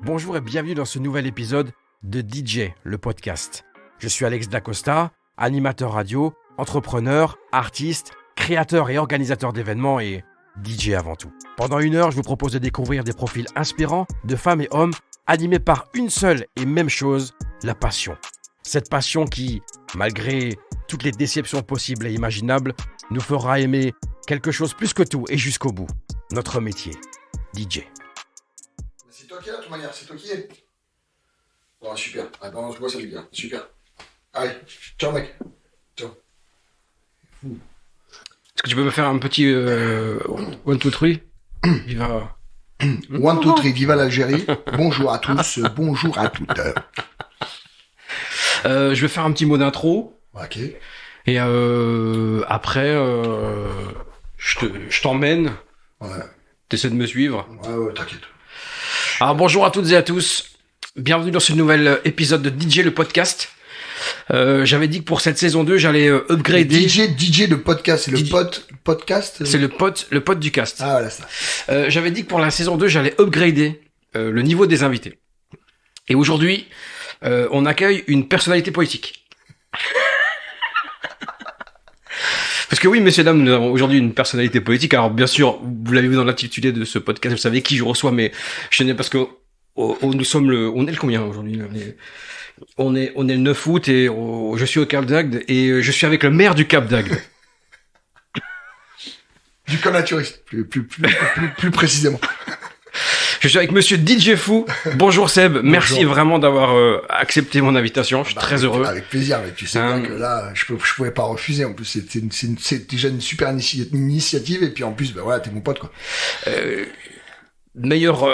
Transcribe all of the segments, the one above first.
Bonjour et bienvenue dans ce nouvel épisode de DJ, le podcast. Je suis Alex Dacosta, animateur radio, entrepreneur, artiste, créateur et organisateur d'événements et DJ avant tout. Pendant 1 heure, je vous propose de découvrir des profils inspirants de femmes et hommes animés par une seule et même chose, la passion. Cette passion qui, malgré toutes les déceptions possibles et imaginables, nous fera aimer quelque chose plus que tout et jusqu'au bout. Notre métier, DJ. C'est toi qui es là, de toute manière, c'est toi qui es. Bon, super. Ah, ben, je vois ça, les gars. Super. Allez, ciao, mec. Ciao. Est-ce que tu peux me faire un petit 1, 2, 3 Viva. 1, 2, 3, viva l'Algérie. Bonjour à tous, bonjour à toutes. Je vais faire un petit mot d'intro. Ok. Et après, je t'emmène. Ouais. T'essaies de me suivre. Ouais, t'inquiète. Alors bonjour à toutes et à tous. Bienvenue dans ce nouvel épisode de DJ le podcast. J'avais dit que pour cette saison 2, j'allais upgrader. DJ le podcast, c'est le podcast. C'est le pote du cast. Ah voilà ça. J'avais dit que pour la saison 2, j'allais upgrader le niveau des invités. Et aujourd'hui, on accueille une personnalité politique. Parce que oui, messieurs, dames, nous avons aujourd'hui une personnalité politique. Alors, bien sûr, vous l'avez vu dans l'intitulé de ce podcast, vous savez qui je reçois, mais je tenais parce que on est le combien aujourd'hui? On est le 9 août et je suis au Cap d'Agde et je suis avec le maire du Cap d'Agde. Du connaturiste, plus précisément. Je suis avec monsieur DJ Fou. Bonjour Seb, bonjour. Merci vraiment d'avoir accepté mon invitation, je suis très heureux. Avec plaisir, mais tu sais bien que là, je pouvais pas refuser. En plus, c'est déjà une super initiative, et puis en plus, ben voilà, t'es mon pote, quoi. Meilleur,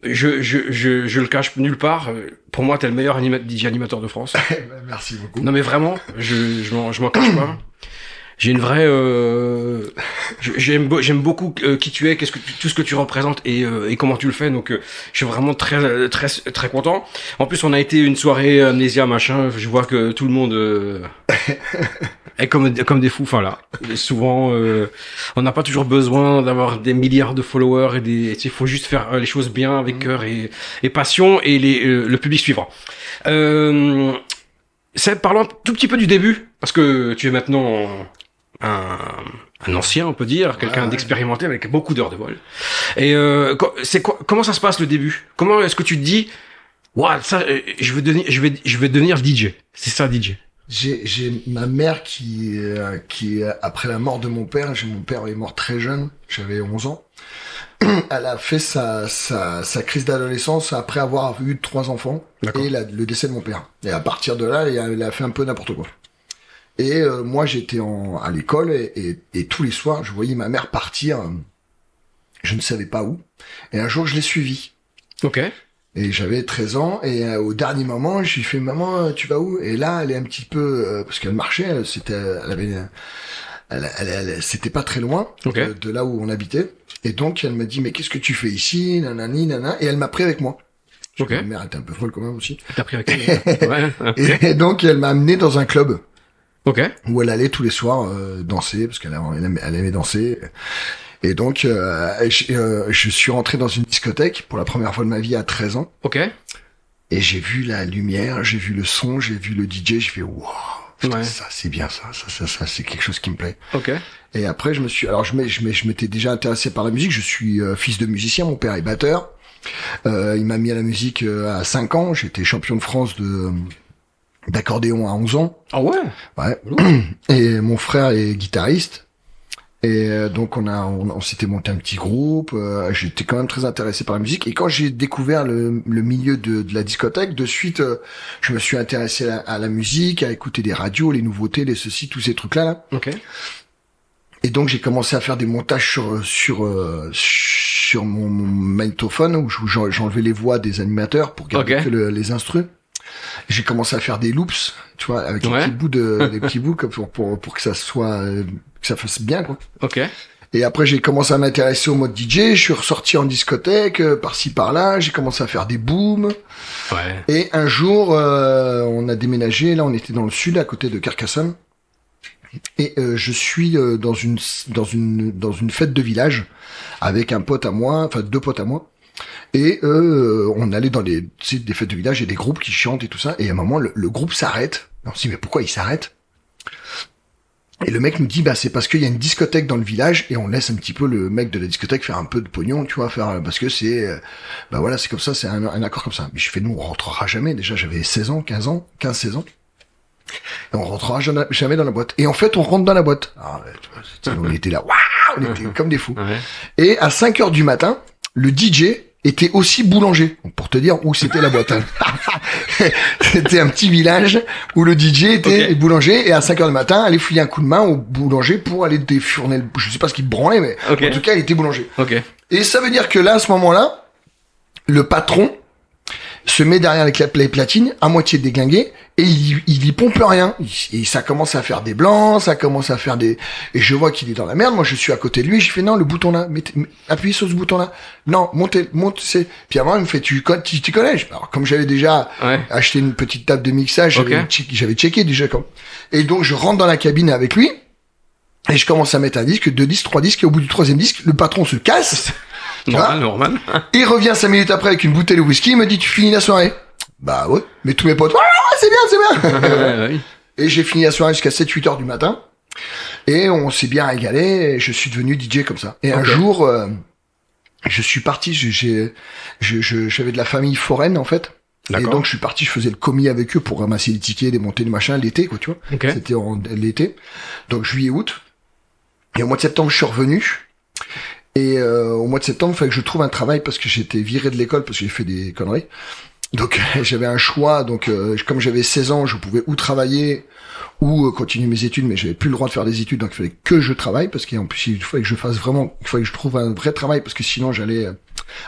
je le cache nulle part. Pour moi, t'es le meilleur DJ animateur de France. Merci beaucoup. Non mais vraiment, je m'en cache pas. J'ai une vraie, j'aime beaucoup qui tu es, tout ce que tu représentes et comment tu le fais. Donc, je suis vraiment très content. En plus, on a été une soirée amnésia machin. Je vois que tout le monde est comme des fous. Enfin là, et souvent, on n'a pas toujours besoin d'avoir des milliards de followers il faut juste faire les choses bien avec cœur et passion et le public suivra. Seb, parlons un tout petit peu du début parce que tu es maintenant un ancien, on peut dire, quelqu'un d'expérimenté avec beaucoup d'heures de vol. Et comment ça se passe le début? Comment est-ce que tu te dis, ça, je vais devenir DJ. C'est ça, DJ. J'ai ma mère qui après la mort de mon père est mort très jeune, j'avais 11 ans. Elle a fait sa crise d'adolescence après avoir eu 3 enfants. D'accord. Et le décès de mon père. Et à partir de là, elle a fait un peu n'importe quoi. Et moi, j'étais à l'école et tous les soirs, je voyais ma mère partir. Je ne savais pas où. Et un jour, je l'ai suivie. Ok. Et j'avais 13 ans. Et au dernier moment, je lui ai fait, maman, tu vas où? Et là, elle est un petit peu parce qu'elle marchait. C'était pas très loin de là où on habitait. Et donc, elle me dit, mais qu'est-ce que tu fais ici? Nanani, nana. Et elle m'a pris avec moi. Ma mère était un peu folle quand même aussi. T'as pris avec elle? Ouais. Okay. Et donc, elle m'a amené dans un club. Ok. Où elle allait tous les soirs danser, parce qu'elle aimait danser. Et donc, je suis rentré dans une discothèque pour la première fois de ma vie à 13 ans. Ok. Et j'ai vu la lumière, j'ai vu le son, j'ai vu le DJ, j'ai fait waouh. Putain, ça c'est bien ça c'est quelque chose qui me plaît. Ok. Et après je m'étais déjà intéressé par la musique, je suis fils de musicien, mon père est batteur. Il m'a mis à la musique à 5 ans, j'étais champion de France d'accordéon à 11 ans. Ah ouais. Ouais. Et mon frère est guitariste. Et donc on s'était monté un petit groupe, j'étais quand même très intéressé par la musique et quand j'ai découvert le milieu de la discothèque, de suite je me suis intéressé à la musique, à écouter des radios, les nouveautés, les ceci, tous ces trucs là. OK. Et donc j'ai commencé à faire des montages sur mon magnétophone où j'enlevais les voix des animateurs pour garder que les instrus. J'ai commencé à faire des loops, tu vois, avec des petits bouts pour que ça soit que ça fasse bien quoi. OK. Et après j'ai commencé à m'intéresser au mode DJ, je suis ressorti en discothèque par-ci par-là, j'ai commencé à faire des booms. Ouais. Et un jour on a déménagé, là on était dans le sud à côté de Carcassonne. Et je suis dans une fête de village avec un pote à moi, enfin 2 potes à moi. Et on allait dans des fêtes de village et des groupes qui chantent et tout ça. Et à un moment, le groupe s'arrête. On se dit, mais pourquoi il s'arrête? Et le mec nous dit, c'est parce qu'il y a une discothèque dans le village et on laisse un petit peu le mec de la discothèque faire un peu de pognon, tu vois, parce que c'est, voilà, c'est comme ça, c'est un accord comme ça. Mais je fais, nous, on rentrera jamais. Déjà, j'avais 16 ans. Et on rentrera jamais dans la boîte. Et en fait, on rentre dans la boîte. On était là, waouh, on était comme des fous. Ouais. Et à 5 heures du matin, le DJ était aussi boulanger. Pour te dire où c'était la boîte. C'était un petit village où le DJ était boulanger et à 5 heures du matin, allait fouiller un coup de main au boulanger pour aller défourner je sais pas ce qu'il branlait, mais en tout cas, il était boulanger. Et ça veut dire que là, à ce moment-là, le patron se met derrière les platines, à moitié déglingué, et il y pompe rien. Et ça commence à faire des blancs, ça commence à faire des... Et je vois qu'il est dans la merde, moi je suis à côté de lui, je fais non, le bouton là, appuyez sur ce bouton là. Non, monte, c'est... Puis avant, il me fait, tu connais? Alors, comme j'avais déjà acheté une petite table de mixage, j'avais checké déjà comme... Et donc je rentre dans la cabine avec lui, et je commence à mettre un disque, 2 disques, 3 disques, et au bout du 3e disque, le patron se casse. Normal. Il revient 5 minutes après avec une bouteille de whisky, il me dit, tu finis la soirée? Bah ouais, mais tous mes potes, c'est bien. Oui. Et j'ai fini la soirée jusqu'à 7-8 heures du matin. Et on s'est bien régalé, et je suis devenu DJ comme ça. Et un jour, je suis parti, j'avais de la famille foraine, en fait. D'accord. Et donc je suis parti, je faisais le commis avec eux pour ramasser les tickets, les montées, les machins, l'été, quoi, tu vois. C'était l'été. Donc juillet, août. Et au mois de septembre, je suis revenu. Et au mois de septembre, il fallait que je trouve un travail parce que j'étais viré de l'école parce que j'ai fait des conneries. Donc j'avais un choix. Donc comme j'avais 16 ans, je pouvais ou travailler ou continuer mes études, mais j'avais plus le droit de faire des études. Donc il fallait que je travaille parce qu'en plus il fallait que je fasse vraiment, il fallait que je trouve un vrai travail parce que sinon j'allais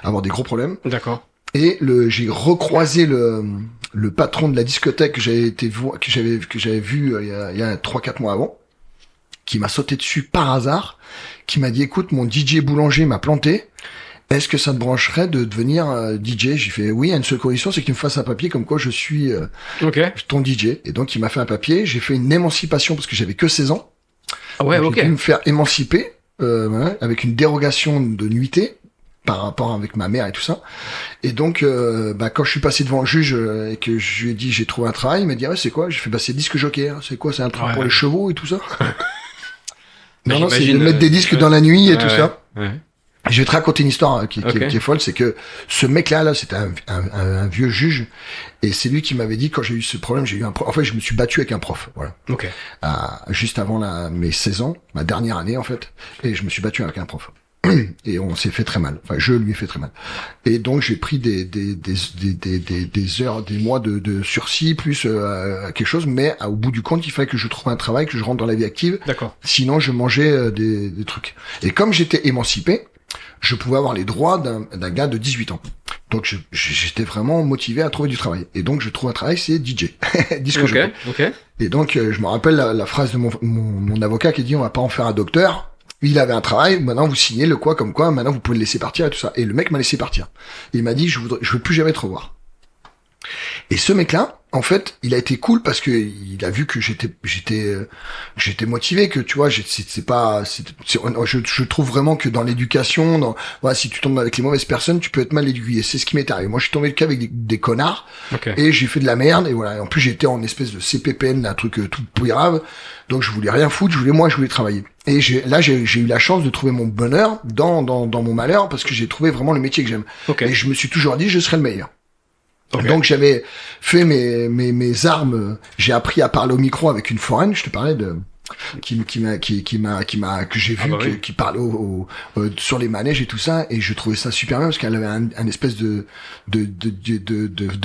avoir des gros problèmes. D'accord. Et j'ai recroisé le patron de la discothèque que j'avais vu il y a 3-4 mois avant, qui m'a sauté dessus par hasard, qui m'a dit, écoute, mon DJ boulanger m'a planté, est-ce que ça te brancherait de devenir DJ? J'ai fait, oui, à une seule condition, c'est qu'il me fasse un papier comme quoi je suis ton DJ. Et donc, il m'a fait un papier, j'ai fait une émancipation parce que j'avais que 16 ans. J'ai pu me faire émanciper avec une dérogation de nuitée par rapport avec ma mère et tout ça. Et donc, quand je suis passé devant le juge et que je lui ai dit j'ai trouvé un travail, il m'a dit c'est quoi? J'ai fait c'est disque jockey. Hein. C'est quoi? C'est un truc pour les chevaux et tout ça? Non, c'est de mettre des disques dans la nuit et tout ça. Ouais. Je vais te raconter une histoire qui est folle, c'est que ce mec-là, c'était un vieux juge, et c'est lui qui m'avait dit quand j'ai eu ce problème, j'ai eu un prof. En fait, je me suis battu avec un prof, voilà. Juste avant mes 16 ans, ma dernière année en fait, et je me suis battu avec un prof. Et on s'est fait très mal. Enfin, je lui ai fait très mal. Et donc j'ai pris des heures, des mois de sursis plus quelque chose. Mais au bout du compte, il fallait que je trouve un travail, que je rentre dans la vie active. D'accord. Sinon, je mangeais des trucs. Et comme j'étais émancipé, je pouvais avoir les droits d'un gars de 18 ans. Donc j'étais vraiment motivé à trouver du travail. Et donc je trouve un travail, c'est DJ, disque jockey. Et donc je me rappelle la phrase de mon avocat qui dit on va pas en faire un docteur. Il avait un travail, maintenant vous signez le quoi comme quoi, maintenant vous pouvez le laisser partir et tout ça. Et le mec m'a laissé partir. Et il m'a dit je veux plus jamais te revoir. Et ce mec-là, en fait, il a été cool parce que il a vu que j'étais motivé, que tu vois, je trouve vraiment que dans l'éducation, si tu tombes avec les mauvaises personnes, tu peux être mal éduqué. C'est ce qui m'est arrivé. Moi, je suis tombé avec des connards et j'ai fait de la merde et voilà. Et en plus, j'étais en espèce de CPPN, un truc tout grave. Donc, je voulais rien foutre. Je voulais travailler. Et j'ai eu la chance de trouver mon bonheur dans mon malheur parce que j'ai trouvé vraiment le métier que j'aime. Et je me suis toujours dit, je serai le meilleur. Donc j'avais fait mes armes, j'ai appris à parler au micro avec une foraine, je te parlais que j'ai vu qui parlait sur les manèges et tout ça, et je trouvais ça super bien parce qu'elle avait un espèce de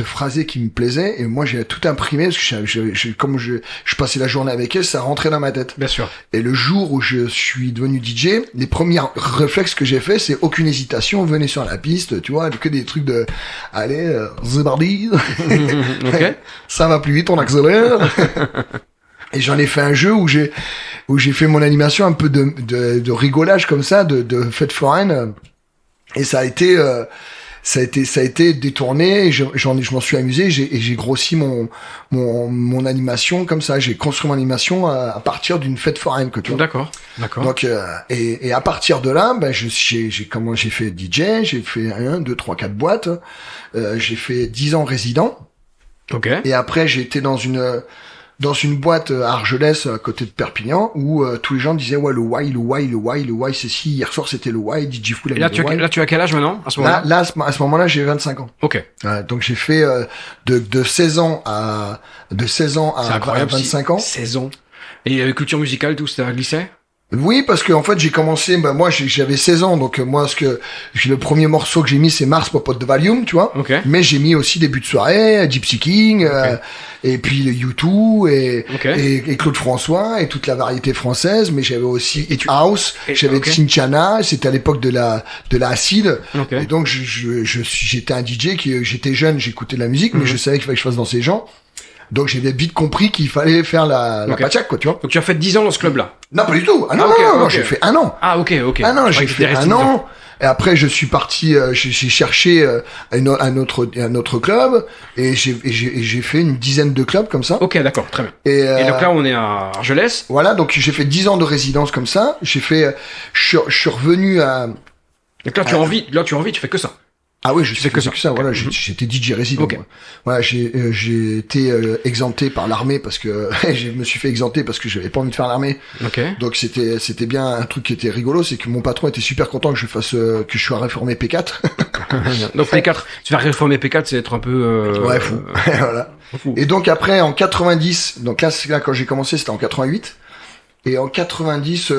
phrasé qui me plaisait, et moi j'ai tout imprimé parce que comme je passais la journée avec elle, ça rentrait dans ma tête. Bien sûr. Et le jour où je suis devenu DJ, les premiers réflexes que j'ai fait, c'est aucune hésitation, venez sur la piste, tu vois, que des trucs de allez, c'est parti. Ça va plus vite, on accélère. Et j'en ai fait un jeu où j'ai fait mon animation un peu de rigolage comme ça, de fête foraine. Et ça a été ça a été détourné. Et je m'en suis amusé. J'ai grossi mon animation comme ça. J'ai construit mon animation à partir d'une fête foraine, que tu vois. D'accord. Donc et à partir de là, ben j'ai fait DJ, j'ai fait 1, 2, 3, 4 boîtes. J'ai fait 10 ans résident. Ok. Et après j'ai été dans une boîte à Argelès, à côté de Perpignan, où tous les gens disaient ouais le why c'est si, hier soir c'était le why, DJ Fou. Et là tu as quel âge maintenant, à ce moment-là? Là à ce moment-là j'ai 25 ans. Ok. Donc j'ai fait de 16 ans à 25 ans. 16 ans. Et culture musicale, tout, c'était à lycée? Oui, parce que en fait j'ai commencé, moi j'avais 16 ans, donc moi le premier morceau que j'ai mis c'est Mars Popote de Valium, tu vois. Okay. Mais j'ai mis aussi Début de soirée, Gypsy King, et puis le U2 et Claude François et toute la variété française. Mais j'avais aussi House, j'avais Cinchana, c'était à l'époque de la acide. Et donc j'étais un DJ j'étais jeune, j'écoutais de la musique, mais je savais qu'il fallait que je fasse danser les gens. Donc j'ai vite compris qu'il fallait faire la pachak, quoi, tu vois. Donc tu as fait 10 ans dans ce club-là? Non, pas du tout. Ah non, j'ai fait 1 an. Ah ok. Ah non, j'ai fait 1 an. Et après je suis parti, j'ai cherché un autre club et j'ai fait une dizaine de clubs comme ça. Ok, d'accord, très bien. Et donc là on est à Argelès. Voilà, donc j'ai fait 10 ans de résidence comme ça. Je suis revenu à. Donc là tu as envie, tu fais que ça. Ah oui, je sais que c'est que ça. Voilà, j'étais DJ résident. Okay. Voilà, j'ai été exempté par l'armée parce que je me suis fait exempter parce que j'avais pas envie de faire l'armée. Okay. Donc c'était bien un truc qui était rigolo, c'est que mon patron était super content que je sois réformé P4. Donc P4, tu vas réformer P4, c'est être un peu ouais, fou. Voilà. Fou. Et donc après en 90, donc là quand j'ai commencé, c'était en 88. Et en 90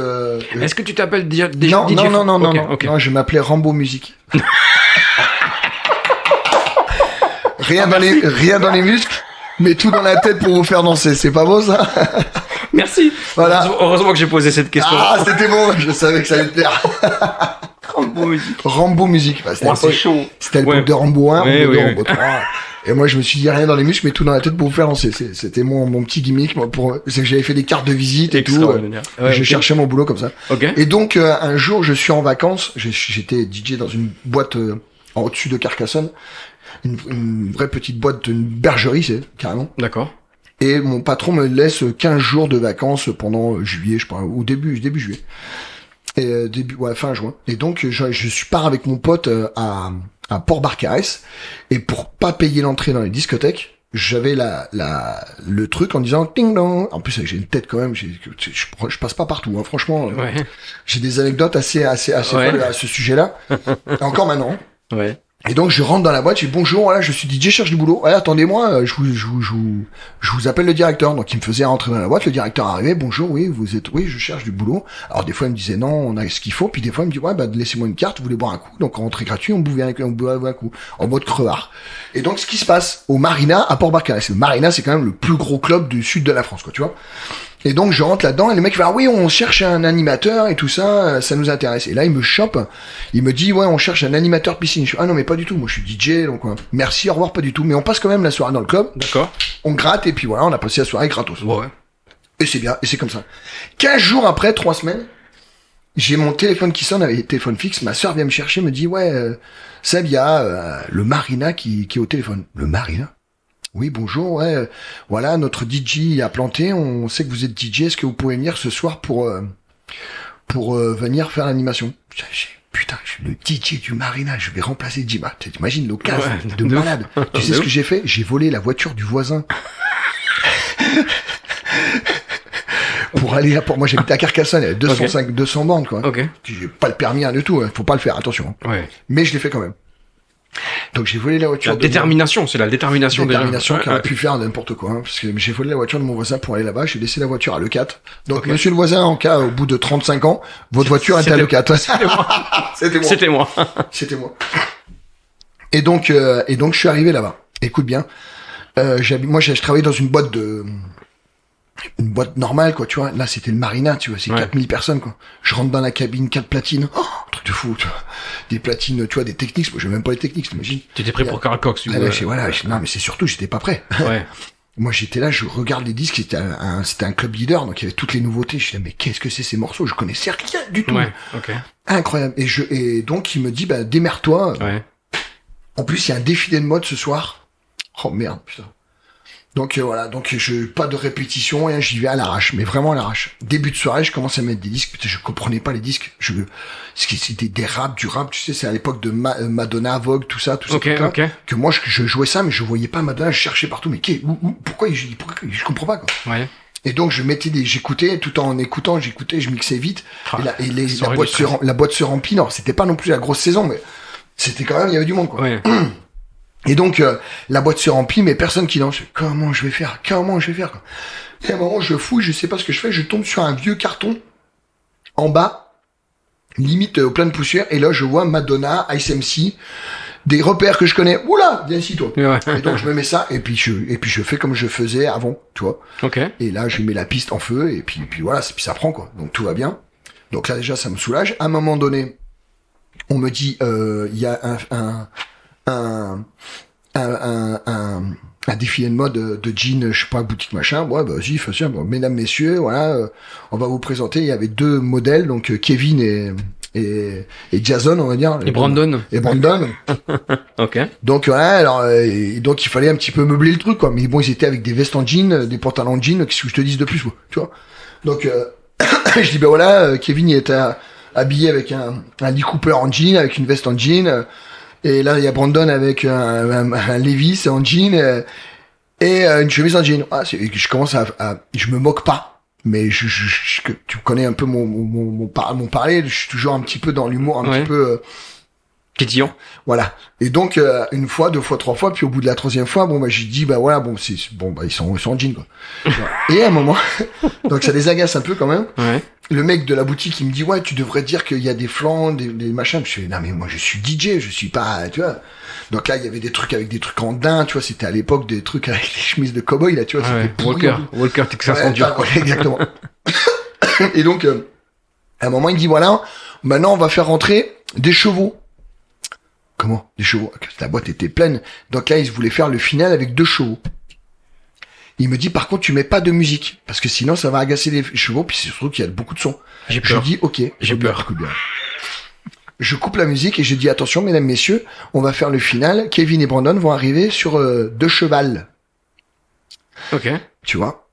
Est-ce que tu t'appelles déjà Non, DJ? Non, je m'appelais Rambo Musique. Rien dans les muscles, mais tout dans la tête pour vous faire danser. C'est pas beau, ça? Merci. Voilà. Heureusement que j'ai posé cette question. Ah, c'était bon. Je savais que ça allait te plaire. Rambo Musique. Bah, c'est chaud. C'était l'époque de Rambo 1, Rambo 3. Et moi, je me suis dit rien dans les muscles, mais tout dans la tête pour vous faire danser. C'était mon petit gimmick. C'est que j'avais fait des cartes de visite et tout. Je cherchais mon boulot comme ça. Okay. Et donc, un jour, je suis en vacances. J'étais DJ dans une boîte au-dessus de Carcassonne. Une vraie petite boîte, une bergerie, c'est carrément. D'accord. Et mon patron me laisse 15 jours de vacances pendant juillet, je crois, ou début juillet. Et fin juin. Et donc je pars avec mon pote à Port-Barcarès, et pour pas payer l'entrée dans les discothèques, j'avais le truc en disant ting dong. En plus j'ai une tête quand même, je passe pas partout, hein, franchement. Ouais. J'ai des anecdotes assez folles à ce sujet-là. Encore maintenant. Ouais. Et donc je rentre dans la boîte, je dis bonjour, voilà, je suis DJ, je cherche du boulot. Ouais, attendez-moi, je vous appelle le directeur. Donc il me faisait rentrer dans la boîte, le directeur arrivait, bonjour, oui, je cherche du boulot. Alors des fois il me disait non, on a ce qu'il faut, puis des fois il me dit ouais, laissez-moi une carte, vous voulez boire un coup. Donc entrée gratuite, on buvait un coup, en mode crevard. Et donc ce qui se passe au Marina à Port-Barcarès. Le Marina, c'est quand même le plus gros club du sud de la France, quoi, tu vois. Et donc je rentre là-dedans et le mec fait ah oui, on cherche un animateur et tout ça, ça nous intéresse. Et là il me chope, il me dit ouais, on cherche un animateur piscine. Je fais ah non mais pas du tout, moi je suis DJ, donc merci, au revoir, pas du tout. Mais on passe quand même la soirée dans le club. D'accord. On gratte et puis voilà, on a passé la soirée gratos. Ouais. Et c'est bien, et c'est comme ça. 15 jours après, 3 semaines, j'ai mon téléphone qui sonne avec le téléphone fixe. Ma sœur vient me chercher, me dit ouais, Seb, il y a le Marina qui est au téléphone. Le Marina? Oui, bonjour, ouais, voilà, notre DJ a planté, on sait que vous êtes DJ, est-ce que vous pouvez venir ce soir pour venir faire l'animation? Putain, je suis le DJ du Marina, je vais remplacer Jima. T'imagines l'occasion de malade. Tu sais ce que j'ai fait? J'ai volé la voiture du voisin. Pour moi j'habitais à Carcassonne, il y avait 200 bandes, quoi. Okay. J'ai pas le permis, rien du tout, faut pas le faire, attention. Ouais. Mais je l'ai fait quand même. Donc j'ai volé la voiture. C'est la détermination qui aurait pu faire n'importe quoi, hein, parce que j'ai volé la voiture de mon voisin pour aller là-bas, j'ai laissé la voiture à l'E4. Donc monsieur le voisin, en cas au bout de 35 ans, votre voiture est à l'E4. C'était moi. C'était moi. Et donc je suis arrivé là-bas. Écoute bien. Moi je travaillais dans une boîte normale, quoi, tu vois. Là, c'était le Marina, tu vois, c'est 4000 personnes, quoi. Je rentre dans la cabine, 4 platines. Oh, truc de fou, tu vois. Des platines, tu vois, des Technics. Moi, j'ai même pas les Technics, t'imagines. Tu étais prêt pour Carl Cox, non, mais c'est surtout, j'étais pas prêt. Ouais. Moi, j'étais là, je regarde les disques, c'était un club leader, donc il y avait toutes les nouveautés. Je disais, mais qu'est-ce que c'est ces morceaux? Je connaissais rien du tout. Ouais, ok. Incroyable. Et donc, il me dit, démerde-toi. Ouais. En plus, il y a un défilé de mode ce soir. Oh merde, putain. Donc voilà, donc pas de répétition, et j'y vais à l'arrache, mais vraiment à l'arrache. Début de soirée, je commence à mettre des disques, putain, je comprenais pas les disques. C'était des rap, du rap, tu sais, c'est à l'époque de Madonna, Vogue, tout ça, Okay. que moi je jouais ça, mais je voyais pas Madonna, je cherchais partout, mais pourquoi je comprends pas, quoi. Ouais. Et donc j'écoutais, tout en écoutant, je mixais vite, et la boîte se remplit. Non, c'était pas non plus la grosse saison, mais c'était quand même, il y avait du monde, quoi. Ouais. Et donc la boîte se remplit, mais personne qui danse. Comment je vais faire, quoi. Et à un moment, je fouille, je sais pas ce que je fais, je tombe sur un vieux carton en bas, limite au plein de poussière, et là je vois Madonna, Ice MC, des repères que je connais. Oula, viens ici toi. Ouais. Et donc je me mets ça, et puis je fais comme je faisais avant, tu vois. Ok. Et là je mets la piste en feu, et puis voilà, puis ça prend, quoi. Donc tout va bien. Donc là déjà ça me soulage. À un moment donné, on me dit il y a un défilé de mode de jeans, je sais pas, boutique machin. Ouais, bah vas-y, fais ça. Bon, mesdames, messieurs, voilà, on va vous présenter. Il y avait 2 modèles, donc Kevin et Jason, on va dire. Et Brandon. Ok. Donc voilà, alors donc il fallait un petit peu meubler le truc, quoi. Mais bon, ils étaient avec des vestes en jean, des pantalons en jean. Qu'est-ce que je te dise de plus, quoi, tu vois. Donc je dis ben voilà, Kevin il était habillé avec un Lee Cooper en jean, avec une veste en jean. Et là, il y a Brandon avec un Levi's en jean et une chemise en jean. Ah, je commence je me moque pas, mais tu connais un peu mon parler. Je suis toujours un petit peu dans l'humour, un petit peu Pétillant. voilà. Et donc une fois, 2 fois, 3 fois, puis au bout de la 3e fois, bon bah j'ai dit bah voilà, bon ils sont en jean, quoi. Et à un moment, donc ça les agace un peu quand même. Ouais. Le mec de la boutique, il me dit, ouais, tu devrais dire qu'il y a des flancs, des machins. Je fais, non, mais moi, je suis DJ, je suis pas, tu vois. Donc là, il y avait des trucs avec des trucs en daim, tu vois, c'était à l'époque des trucs avec les chemises de cow-boy, là, tu vois, c'était pourri. Walker, Texas Ranger, quoi. Ouais, exactement. Et donc, à un moment, il me dit, voilà, maintenant, on va faire rentrer des chevaux. Comment? Des chevaux? La boîte était pleine. Donc là, ils voulaient faire le final avec 2 chevaux. Il me dit, par contre, tu mets pas de musique, parce que sinon, ça va agacer les chevaux, puis c'est surtout qu'il y a beaucoup de sons. J'ai peur. Je dis, ok. J'ai peur. Écoute bien. Je coupe la musique et je dis, attention, mesdames, messieurs, on va faire le final. Kevin et Brandon vont arriver sur 2 chevals. Ok. Tu vois?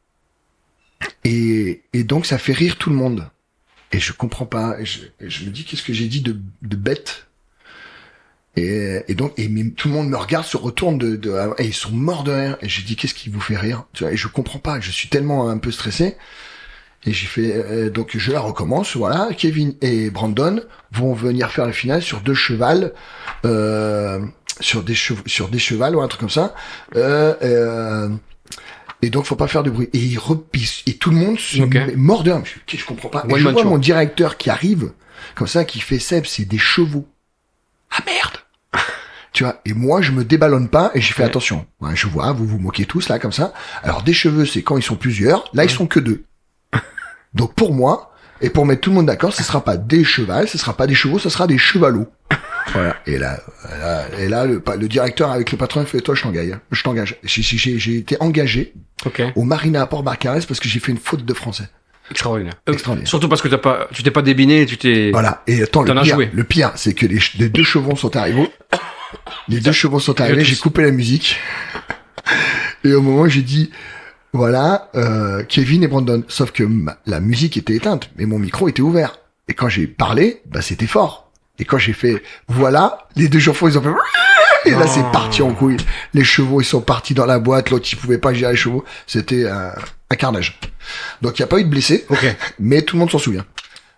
Et donc, ça fait rire tout le monde. Et je comprends pas. Et je me dis, qu'est-ce que j'ai dit de bête? Et donc, tout le monde me regarde, se retourne et ils sont morts de rire. Et j'ai dit, qu'est-ce qui vous fait rire? Tu vois, et je comprends pas. Je suis tellement un peu stressé. Et j'ai fait, donc je la recommence, voilà. Kevin et Brandon vont venir faire le final sur 2 chevals, sur des chevals ou un truc comme ça. Et donc, faut pas faire de bruit. Et tout le monde se met mort de rire. Je comprends pas. Et je vois mon directeur qui arrive, comme ça, qui fait Seb, c'est des chevaux. Ah merde! Tu vois, et moi je me déballonne pas et j'ai fait attention. Ouais, je vois, vous vous moquez tous là comme ça. Alors des cheveux, c'est quand ils sont plusieurs. Là ils sont que 2. Donc pour moi et pour mettre tout le monde d'accord, ce sera pas des chevals, ce sera pas des chevaux, ce sera des chevalots. Voilà. Et là, le directeur avec le patron il fait, toi je t'engage. J'ai été engagé au Marina à Port-Barcarès parce que j'ai fait une faute de français. Extraordinaire. Surtout parce que tu t'es pas débiné, tu t'es. Voilà. Et attends, le pire, c'est que les 2 chevaux sont arrivés. Les 2 chevaux sont arrivés, j'ai coupé la musique. Et au moment où j'ai dit, voilà, Kevin et Brandon. Sauf que la musique était éteinte, mais mon micro était ouvert. Et quand j'ai parlé, bah c'était fort. Et quand j'ai fait, voilà, les 2 chevaux, ils ont fait, et là c'est parti en couille. Les chevaux, ils sont partis dans la boîte, l'autre, il pouvait pas gérer les chevaux. C'était un carnage. Donc il y a pas eu de blessés, mais tout le monde s'en souvient.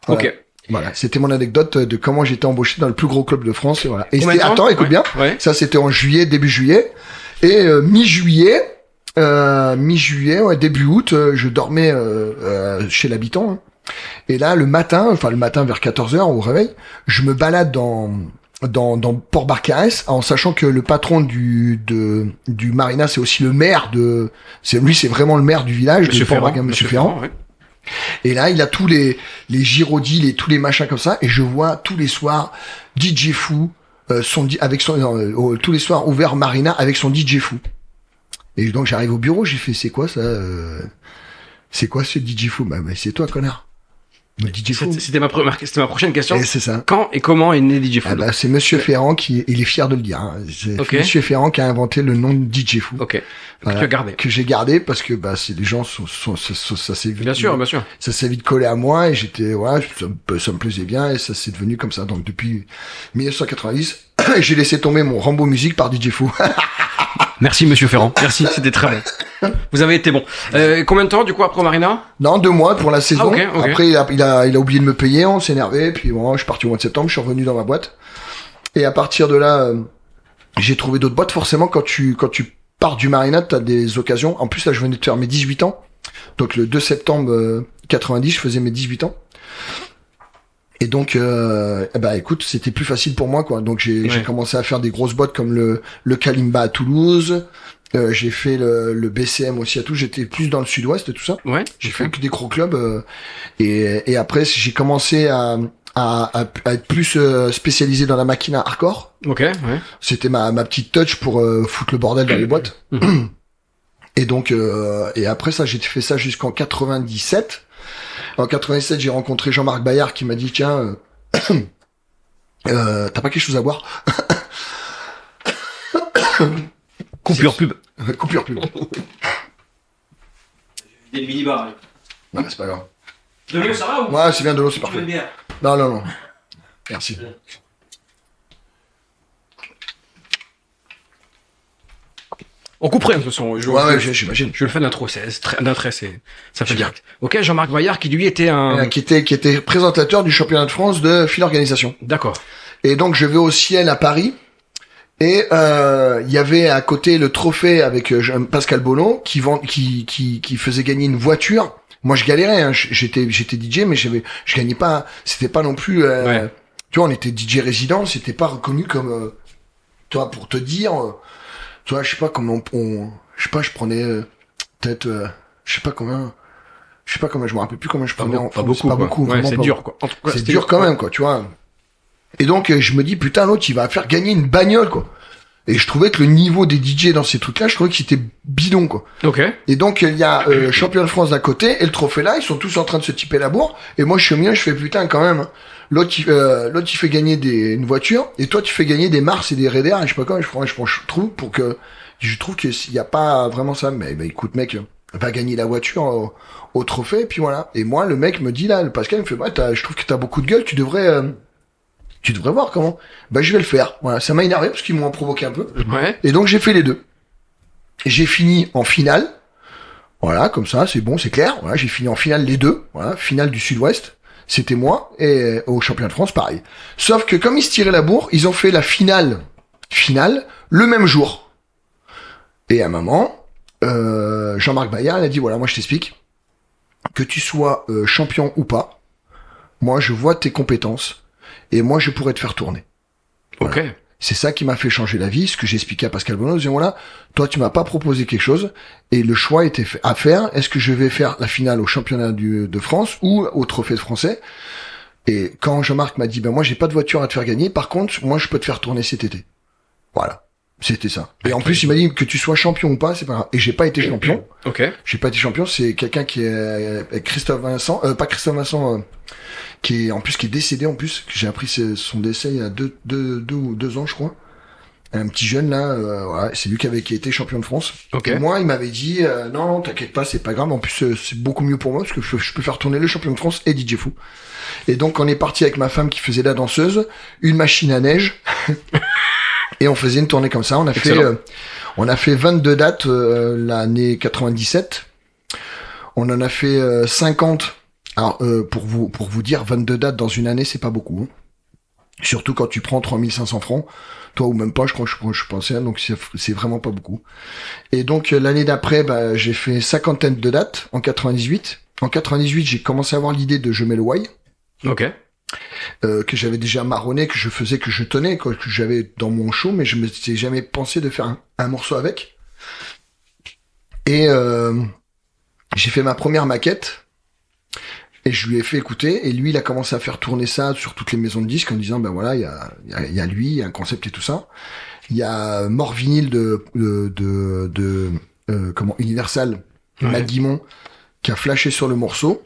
Voilà. Voilà, c'était mon anecdote de comment j'étais embauché dans le plus gros club de France. Et voilà. Et attends, écoute bien. Ouais. Ça, c'était en juillet, début juillet. Et mi-juillet, début août, je dormais chez l'habitant. Hein. Et là, le matin vers 14h au réveil, je me balade dans Port-Barcarès en sachant que le patron du Marina, c'est aussi le maire c'est vraiment le maire du village de Port-Barcarès, Monsieur Ferrand. Ouais. Et là, il a tous les gyrodis, tous les machins comme ça, et je vois tous les soirs DJ Fou, tous les soirs ouvert Marina avec son DJ Fou. Et donc j'arrive au bureau, j'ai fait, c'est quoi ça C'est quoi ce DJ Fou? Bah c'est toi, connard. Le DJ Fou. C'était ma prochaine question. Et c'est ça. Quand et comment est né DJ Fou? Ah bah, c'est Monsieur Ferrand il est fier de le dire. Hein. C'est Monsieur Ferrand qui a inventé le nom de DJ Fou. Ok. Voilà, que j'ai gardé parce que c'est les gens ça s'est vite. Bien sûr. Ça s'est vite collé à moi et j'étais ça me plaisait bien et ça s'est devenu comme ça. Donc depuis 1990, j'ai laissé tomber mon Rambo Musique par DJ Fou. Merci Monsieur Ferrand. Merci, c'était très bon. Vous avez été bon. Combien de temps du coup après Marina? Non, 2 mois pour la saison. Okay. Après il a oublié de me payer, on s'est énervé. Puis bon, je suis parti au mois de septembre, je suis revenu dans ma boîte. Et à partir de là, j'ai trouvé d'autres boîtes. Forcément, quand tu pars du Marina, t'as des occasions. En plus là, je venais de faire mes 18 ans. Donc le 2 septembre 90, je faisais mes 18 ans. Et donc, écoute, c'était plus facile pour moi, quoi. Donc j'ai commencé à faire des grosses boîtes comme le Kalimba à Toulouse. J'ai fait le BCM aussi à Toulouse. J'étais plus dans le sud-ouest et tout ça. Ouais. J'ai fait que des gros clubs. Et après, j'ai commencé à être plus spécialisé dans la machine à hardcore. Ok. Ouais. C'était ma petite touch pour foutre le bordel dans les boîtes. Et donc, et après ça, j'ai fait ça jusqu'en 97. En 97, j'ai rencontré Jean-Marc Bayard qui m'a dit tiens, t'as pas quelque chose à boire? Coupure pub. Coupure pub. Des mini-bars. Non, c'est pas grave. De l'eau, ça va ou? Ouais, c'est bien de l'eau, c'est parfait. Non. Merci. On couperait de toute façon. J'imagine. Je le fais d'intro, ça fait direct. Ok, Jean-Marc Bayard qui lui était qui était présentateur du championnat de France de file organisation. D'accord. Et donc je vais au Ciel à Paris. Et il y avait à côté le trophée avec Pascal Bono qui faisait gagner une voiture. Moi je galérais, hein. J'étais DJ mais je gagnais pas. C'était pas non plus. Tu vois, on était DJ résident, c'était pas reconnu comme. Toi pour te dire. Tu vois, je sais pas comment je sais pas, je prenais peut-être je sais pas combien, je me rappelle plus combien je prenais en pas beaucoup, pas beaucoup, ouais, c'est pas dur quoi. En tout cas, c'est dur quand même quoi, tu vois. Et donc je me dis putain l'autre il va faire gagner une bagnole quoi. Et je trouvais que le niveau des DJ dans ces trucs-là, je trouvais que c'était bidon quoi. OK. Et donc il y a champion de France d'un côté et le trophée là, ils sont tous en train de se tiper la bourre et moi je suis au milieu, je fais putain quand même. Hein. L'autre il fait gagner une voiture et toi tu fais gagner des Mars et des Raider, je sais pas comment je trouve que s'il y a pas vraiment ça, mais écoute mec, va gagner la voiture au trophée et puis voilà. Et moi le mec me dit là, le Pascal il me fait je trouve que t'as beaucoup de gueule, tu devrais voir comment. Je vais le faire. Voilà, ça m'a énervé parce qu'ils m'ont provoqué un peu. Ouais. Et donc j'ai fait les deux. J'ai fini en finale. Voilà, comme ça, c'est bon, c'est clair. Voilà, j'ai fini en finale les deux. Voilà, finale du Sud-Ouest. C'était moi et au championnat de France, pareil. Sauf que comme ils se tiraient la bourre, ils ont fait la finale le même jour. Et à un moment, Jean-Marc Bayard il a dit voilà, moi je t'explique que tu sois champion ou pas. Moi, je vois tes compétences et moi je pourrais te faire tourner. Voilà. Ok. C'est ça qui m'a fait changer la vie, ce que j'ai expliqué à Pascal Bono, disant voilà, toi tu m'as pas proposé quelque chose, et le choix était à faire, est-ce que je vais faire la finale au championnat de France ou au trophée de français? Et quand Jean-Marc m'a dit moi j'ai pas de voiture à te faire gagner, par contre moi je peux te faire tourner cet été. Voilà. C'était ça. Et en plus il m'a dit que tu sois champion ou pas, c'est pas grave. Et j'ai pas été champion. Ok. J'ai pas été champion, c'est quelqu'un qui est Christophe Vincent, pas Christophe Vincent, qui est décédé en plus, que j'ai appris son décès il y a deux ans je crois. Un petit jeune là, voilà, c'est lui qui a été champion de France. Okay. Et moi il m'avait dit non t'inquiète pas, c'est pas grave, en plus c'est beaucoup mieux pour moi parce que je peux faire tourner le champion de France et DJ Fou. Et donc on est parti avec ma femme qui faisait la danseuse, une machine à neige et on faisait une tournée comme ça. On a fait 22 dates l'année 97. On en a fait 50. Alors pour vous dire 22 dates dans une année, c'est pas beaucoup. Hein. Surtout quand tu prends 3500 francs, toi ou même pas, je pensais, donc c'est vraiment pas beaucoup. Et donc l'année d'après, j'ai fait 50 de dates en 98. En 98, j'ai commencé à avoir l'idée de Je mets le why. Ok. Que j'avais déjà marronné, que je tenais, quoi, que j'avais dans mon show, mais je me suis jamais pensé de faire un morceau avec. Et j'ai fait ma première maquette. Et je lui ai fait écouter, et lui, il a commencé à faire tourner ça sur toutes les maisons de disques en disant, voilà, il y a lui, il y a un concept et tout ça. Il y a Mort Vinyle de Universal, Matt Guimond, qui a flashé sur le morceau.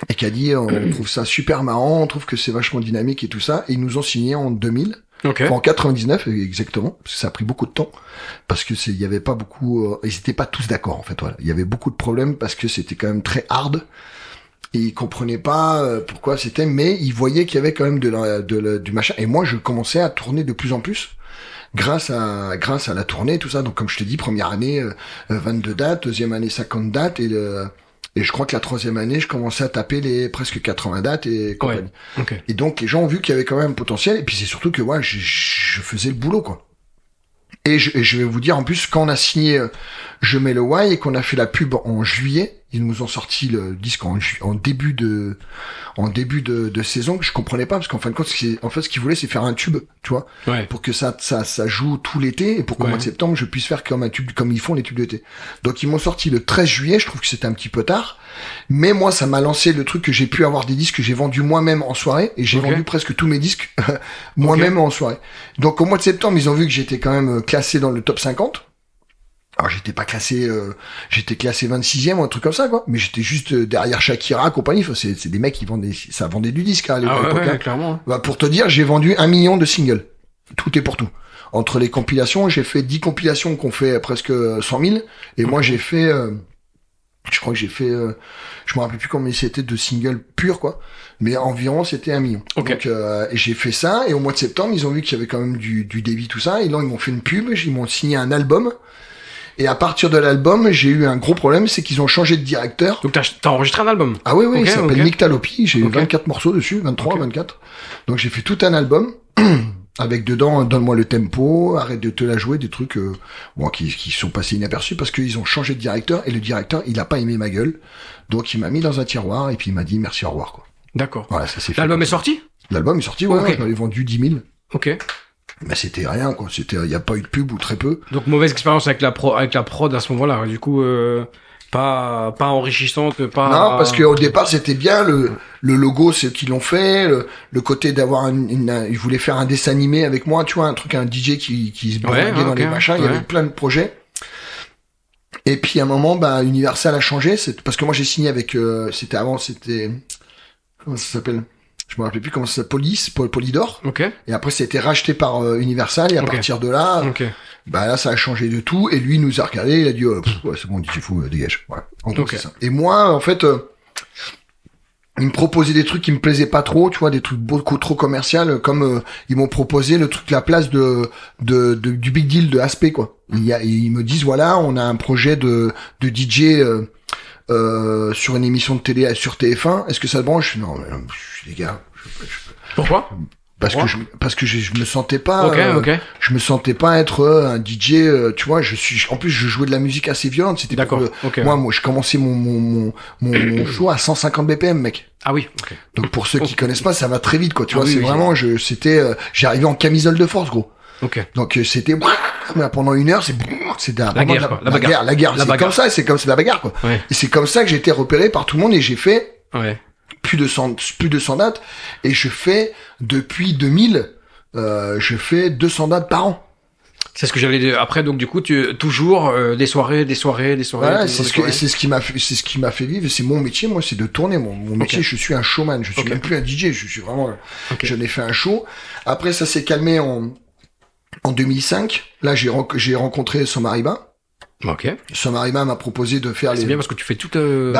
et qui a dit on trouve ça super marrant, on trouve que c'est vachement dynamique et tout ça. Et ils nous ont signé en 2000. Ok. Enfin, en 99 exactement, parce que ça a pris beaucoup de temps, parce que il y avait pas beaucoup, ils étaient pas tous d'accord en fait. Voilà, il y avait beaucoup de problèmes parce que c'était quand même très hard et ils comprenaient pas pourquoi c'était, mais ils voyaient qu'il y avait quand même du machin. Et moi, je commençais à tourner de plus en plus grâce à la tournée et tout ça. Donc comme je te dis, première année 22 dates, deuxième année 50 dates et je crois que la troisième année, je commençais à taper les presque 80 dates et compagnie. Ouais. Ok. Et donc, les gens ont vu qu'il y avait quand même un potentiel. Et puis, c'est surtout que, ouais, je faisais le boulot, quoi. Et je vais vous dire, en plus, quand on a signé Je mets le Why et qu'on a fait la pub en juillet, ils nous ont sorti le disque en début de saison, que je comprenais pas, parce qu'en fin de compte, ce qu'ils voulaient, c'est faire un tube, tu vois, Ouais. pour que ça joue tout l'été, et pour qu'au mois de septembre, je puisse faire comme un tube, comme ils font les tubes d'été. Donc, ils m'ont sorti le 13 juillet, je trouve que c'était un petit peu tard, mais moi, ça m'a lancé le truc que j'ai pu avoir des disques que j'ai vendus moi-même en soirée, et j'ai vendu presque tous mes disques moi-même en soirée. Donc, au mois de septembre, ils ont vu que j'étais quand même classé dans le top 50. Alors j'étais pas classé, j'étais classé 26e ou un truc comme ça, quoi. Mais j'étais juste derrière Shakira, compagnie. Enfin, c'est des mecs qui ça vendait du disque, hein, à l'époque. Ah ouais, clairement. Bah, pour te dire, j'ai vendu 1 million de singles. Tout est pour tout. Entre les compilations, j'ai fait 10 compilations qu'on fait presque 100 000. Et moi, j'ai fait, je crois que j'ai fait, je me rappelle plus combien c'était de singles purs, quoi. Mais environ, c'était 1 million. Okay. Donc, et j'ai fait ça. Et au mois de septembre, ils ont vu qu'il y avait quand même du débit, tout ça. Et là, ils m'ont fait une pub. Ils m'ont signé un album. Et à partir de l'album, j'ai eu un gros problème, c'est qu'ils ont changé de directeur. Donc t'as enregistré un album? Ah oui, il s'appelle Nyctalopie, j'ai 24 24 morceaux dessus, 23, 24. Donc j'ai fait tout un album, avec dedans, donne-moi le tempo, arrête de te la jouer, des trucs qui sont passés inaperçus, parce qu'ils ont changé de directeur, et le directeur, il a pas aimé ma gueule. Donc il m'a mis dans un tiroir, et puis il m'a dit merci, au revoir, quoi. D'accord. Voilà, ça s'est fait. L'album est sorti? L'album est sorti, ouais, je m'avais vendu 10 000. Ok. Mais c'était rien, quoi. Il y a pas eu de pub ou très peu. Donc mauvaise expérience avec la prod à ce moment-là. Du coup, pas enrichissante, pas. Non, parce qu'au départ c'était bien le logo, c'est qu'ils l'ont fait. Le côté d'avoir ils voulaient faire un dessin animé avec moi, tu vois, un DJ qui se balaguait dans les machins. Il y avait plein de projets. Et puis à un moment, Universal a changé. C'est parce que moi j'ai signé avec. Comment ça s'appelle? Je me rappelle plus comment ça s'appelle, Polydor. Ok. Et après, ça a été racheté par Universal, et à partir de là, là, ça a changé de tout, et lui, il nous a regardé, il a dit, ouais, c'est bon, DJ fou, dégage. Ouais. En gros, c'est ça. Et moi, en fait, il me proposait des trucs qui me plaisaient pas trop, tu vois, des trucs beaucoup trop commercial, comme ils m'ont proposé le truc, la place du Big Deal de Aspect, quoi. Ils me disent, voilà, on a un projet de DJ, sur une émission de télé sur TF1, est-ce que ça te branche? Non, mais les gars. Pourquoi? Parce que je me sentais pas. Je me sentais pas être un DJ. Tu vois, en plus, je jouais de la musique assez violente. C'était d'accord. Moi, je commençais mon show à 150 BPM, mec. Ah oui. Okay. Donc pour ceux qui connaissent pas, ça va très vite, quoi. Tu vois, c'est vraiment, j'arrivais en camisole de force, gros. Ok. Donc c'était pendant 1 heure, c'était la guerre, la bagarre. C'est comme ça, c'est la bagarre, quoi. Ouais. Et c'est comme ça que j'ai été repéré par tout le monde, et j'ai fait plus de 100 dates, et je fais depuis 2000, je fais 200 dates par an. C'est ce que j'allais dire. Après, donc du coup, toujours des soirées. Voilà, c'est ce qui m'a fait vivre. C'est mon métier, moi, c'est de tourner. Mon métier, je suis un showman. Je suis même plus un DJ. Je suis vraiment. J'en ai fait un show. Après, ça s'est calmé en 2005. Là, j'ai rencontré Somariba. Ok. Somariba m'a proposé de faire C'est bien parce que tu fais tout.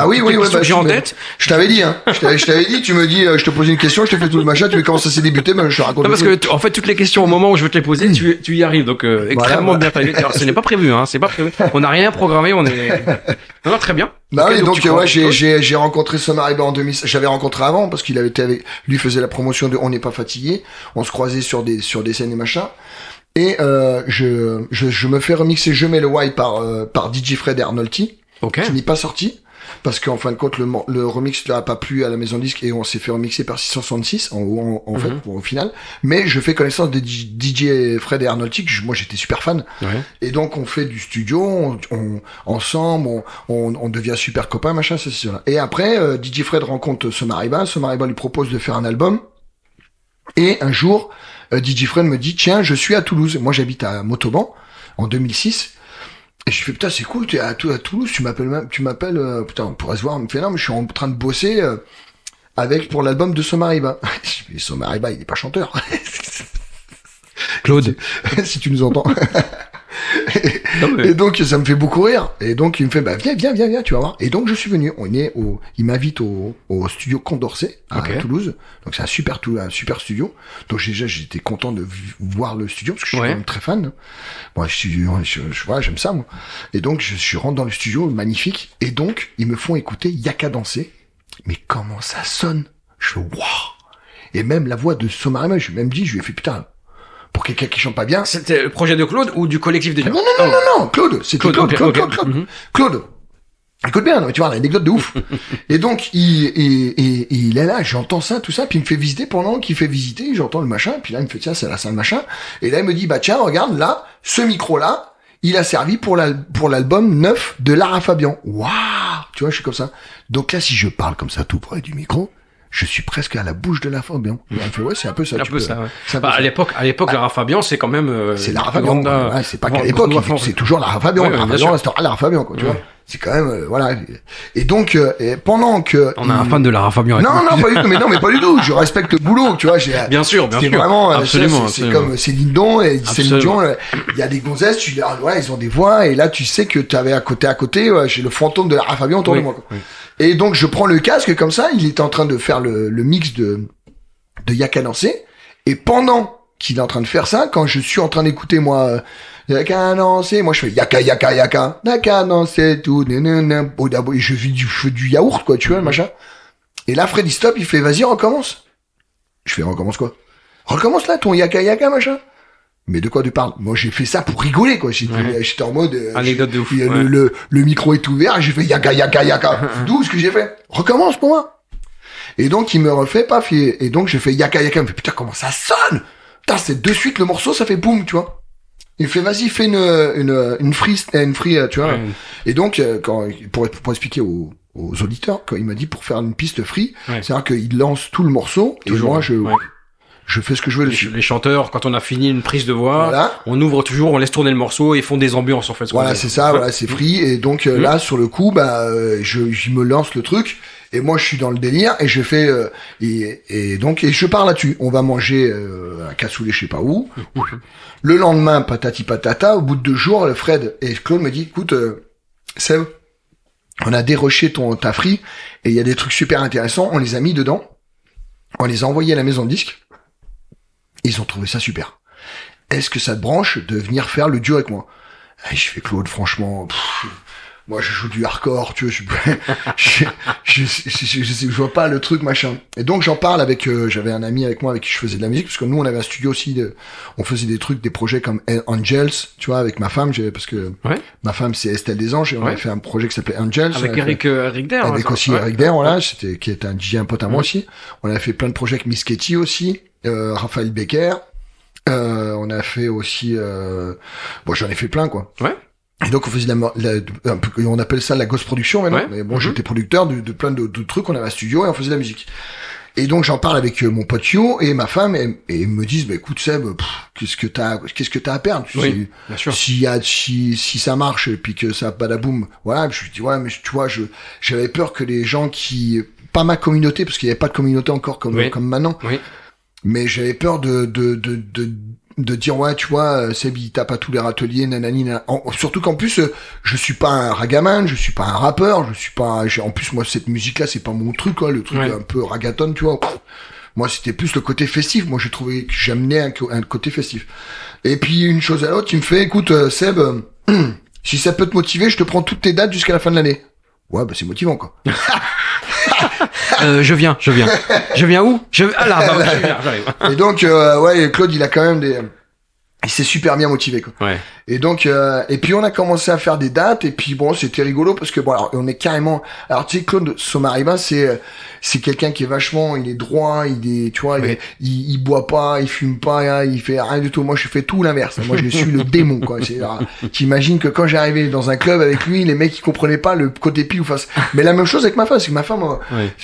Oui, j'ai en tête. Je t'avais dit, hein. Je t'avais dit, tu me dis, je te pose une question, je te fais tout le machin, tu me dis comment ça s'est débuté, je te raconte. Non, parce que, en fait, toutes les questions au moment où je veux te les poser, tu y arrives. Donc, extrêmement bien taillé. Alors, ce n'est pas prévu, hein. C'est pas prévu. On n'a rien programmé, non, très bien. J'ai rencontré Somariba en 2000. J'avais rencontré avant parce qu'il avait été lui faisait la promotion de On n'est pas fatigué. On se croisait sur des scènes et machin. Et je me fais remixer Je mets le Why par DJ Fred et Arnolti, qui n'est pas sorti parce qu'en fin de compte le remix n'a pas plu à la maison disque et on s'est fait remixer par 666 en fait au final. Mais je fais connaissance des DJ Fred et Arnolti, que moi j'étais super fan. Et donc on fait du studio, ensemble, on devient super copains, machin, c'est cela. Et après DJ Fred rencontre Somariba lui propose de faire un album. Et un jour DJ Fred me dit, tiens, je suis à Toulouse. Moi, j'habite à Montauban, en 2006. Et je fais, putain, c'est cool, t'es à Toulouse, tu m'appelles, putain, on pourrait se voir. Il me fait, non, mais je suis en train de bosser, pour l'album de Somariba. Je dis, Somariba, il est pas chanteur. Claude. Si tu nous entends. Et donc ça me fait beaucoup rire. Et donc il me fait viens, tu vas voir. Et donc je suis venu. Il m'invite au studio Condorcet à Toulouse. Donc c'est un super studio. Donc déjà j'étais content de voir le studio parce que je suis quand même très fan. Bon, j'aime ça moi. Et donc je rentre dans le studio, magnifique. Et donc ils me font écouter Yaka danser. Mais comment ça sonne? Je fais waouh. Et même la voix de Somariba, je lui ai fait putain. Pour quelqu'un qui chante pas bien. C'était le projet de Claude ou du collectif des gens? Non, Claude. C'était Claude. Claude. Écoute bien, tu vois, l'anecdote de ouf. Et donc, il est là, j'entends ça, tout ça, puis il me fait visiter pendant qu'il fait visiter, j'entends le machin, puis là, il me fait, tiens, c'est la salle machin. Et là, il me dit, tiens, regarde, là, ce micro-là, il a servi pour l'album 9 de Lara Fabian. Waouh! Tu vois, je suis comme ça. Donc là, si je parle comme ça tout près du micro, je suis presque à la bouche de Lara Fabian. Il me fait, c'est un peu ça. À l'époque, Lara Fabian, c'est quand même, c'est Lara Fabian. Ouais, c'est pas qu'à l'époque, c'est toujours Lara Fabian. Lara Fabian restera Lara Fabian, quoi, tu vois. C'est quand même, voilà. Et donc, pendant que... On a un fan de Lara Fabian. Non, pas du tout, mais pas du tout. Je respecte le boulot, tu vois. Bien sûr. C'est vraiment, absolument. C'est comme Céline Dion, il y a des gonzesses, ils ont des voix, et là, tu sais que t'avais à côté, j'ai le fantôme de Lara Fabian autour de moi, quoi. Oui. Et donc, je prends le casque comme ça, il était en train de faire le mix de Yaka danser, et pendant qu'il est en train de faire ça, quand je suis en train d'écouter, moi, Yaka danser, moi je fais Yaka danser, tout, et je fais du yaourt, quoi, tu vois, le machin. Et là, Freddy stop, il fait, vas-y, recommence. Je fais, recommence quoi? Recommence là, ton Yaka, machin. Mais de quoi tu parles? Moi, j'ai fait ça pour rigoler, quoi. J'étais en mode, anecdote de ouf. Le micro est ouvert, et j'ai fait Yaka. D'où ce que j'ai fait? Recommence pour moi. Et donc, il me refait, paf, et donc, j'ai fait Yaka. Il me fait, putain, comment ça sonne? Putain, c'est de suite le morceau, ça fait boum, tu vois. Il fait, vas-y, fais une free, tu vois. Et donc, pour expliquer aux auditeurs, quand il m'a dit pour faire une piste free, c'est-à-dire qu'il lance tout le morceau, toujours, et moi, je fais ce que je veux dessus. Les chanteurs, quand on a fini une prise de voix, on ouvre toujours, on laisse tourner le morceau et ils font des ambiances, en fait. Voilà, c'est ça, voilà, c'est free. Et donc, là, sur le coup, je me lance le truc. Et moi, je suis dans le délire et je fais, et donc je pars là-dessus. On va manger, un cassoulet, je sais pas où. Le lendemain, patati patata, au bout de 2 jours, Fred et Claude me dit, écoute, Seb, on a déroché ta free et il y a des trucs super intéressants. On les a mis dedans. On les a envoyés à la maison de disques. Ils ont trouvé ça super. Est-ce que ça te branche de venir faire le duo avec moi? Et je fais, Claude, franchement, moi je joue du hardcore, tu vois, je vois pas le truc, machin. Et donc j'en parle avec, j'avais un ami avec moi avec qui je faisais de la musique, parce que nous on avait un studio aussi, on faisait des trucs, des projets comme Angels, tu vois, avec ma femme, parce que ma femme c'est Estelle des Anges, et on avait fait un projet qui s'appelait Angels. Avec Eric Der. Avec aussi Eric Der, voilà, qui était un DJ, un pote à moi aussi. On avait fait plein de projets avec Miss Katie aussi. Raphaël Becker, on a fait aussi, j'en ai fait plein, quoi. Ouais. Et donc on faisait on appelle ça la ghost production maintenant. Mais bon, j'étais producteur de plein de trucs, on avait un studio et on faisait de la musique. Et donc j'en parle avec mon pote Yo et ma femme et ils me disent, écoute Seb, qu'est-ce que t'as à perdre? Oui, bien sûr. Si ça marche et puis que ça badaboum, voilà, je lui dis, ouais, mais tu vois, j'avais peur que les gens pas ma communauté, parce qu'il n'y avait pas de communauté encore comme maintenant. Oui. Mais j'avais peur de dire, ouais, tu vois, Seb, il tape à tous les râteliers, nanani, surtout qu'en plus, je suis pas un ragaman, je suis pas un rappeur, en plus, moi, cette musique-là, c'est pas mon truc, quoi, le truc un peu ragaton, tu vois. Moi, c'était plus le côté festif. Moi, je trouvais que j'amenais un côté festif. Et puis, une chose à l'autre, il me fait, écoute, Seb, si ça peut te motiver, je te prends toutes tes dates jusqu'à la fin de l'année. Ouais, c'est motivant, quoi. Je viens. Je viens où? J'arrive. Et donc, Claude, il a quand même il s'est super bien motivé, quoi. Ouais. Et donc, et puis on a commencé à faire des dates, et puis bon, c'était rigolo, parce que bon, alors, on est carrément, alors tu sais, Claude Somariba, c'est quelqu'un qui est vachement, il est droit, tu vois, il boit pas, il fume pas, il fait rien du tout. Moi, je fais tout l'inverse. Moi, je suis le démon, quoi. T'imagines que quand j'arrivais dans un club avec lui, les mecs, ils comprenaient pas le côté pile ou face. Mais la même chose avec ma femme, c'est que ma femme,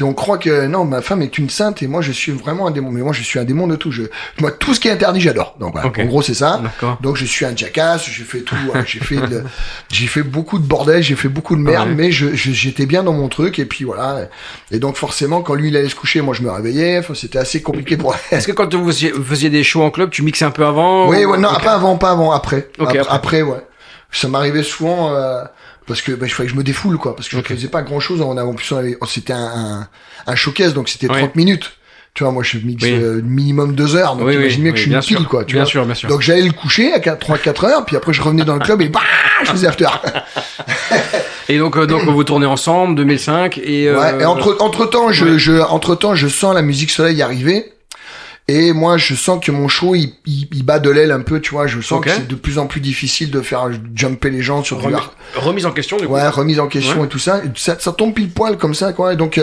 on croit que, non, ma femme est une sainte, et moi, je suis vraiment un démon. Mais moi, je suis un démon de tout. Moi, tout ce qui est interdit, j'adore. Donc, voilà. En gros, c'est ça. ça. D'accord. Donc je suis un jackass, j'ai fait tout, j'ai fait beaucoup de bordel, j'ai fait beaucoup de merde, mais j'étais bien dans mon truc, et puis voilà. Et donc forcément, quand lui il allait se coucher, moi je me réveillais. Enfin, c'était assez compliqué pour. Est-ce que quand vous faisiez des shows en club, tu mixais un peu avant? Oui, ouais, non, Okay. pas avant, après. Okay, après, ouais. Ça m'arrivait souvent. Parce que il fallait que je me défoule, quoi, parce que je faisais pas grand chose. C'était un showcase, donc c'était 30 minutes. Tu vois, moi je mixe minimum 2 heures, donc imagine bien que je suis une pile, quoi. Tu vois. Bien sûr. Donc j'allais le coucher à 3-4 heures, puis après je revenais dans le club et je faisais after. Et donc vous tournez ensemble 2005 et ouais. Et entre temps je sens la musique Soleil arriver. Et moi, je sens que mon show, il bat de l'aile un peu, tu vois. Je sens que c'est de plus en plus difficile de faire jumper les gens sur remise en question, du coup. Ouais, remise en question et tout ça. Ça tombe pile poil comme ça, quoi. Et donc,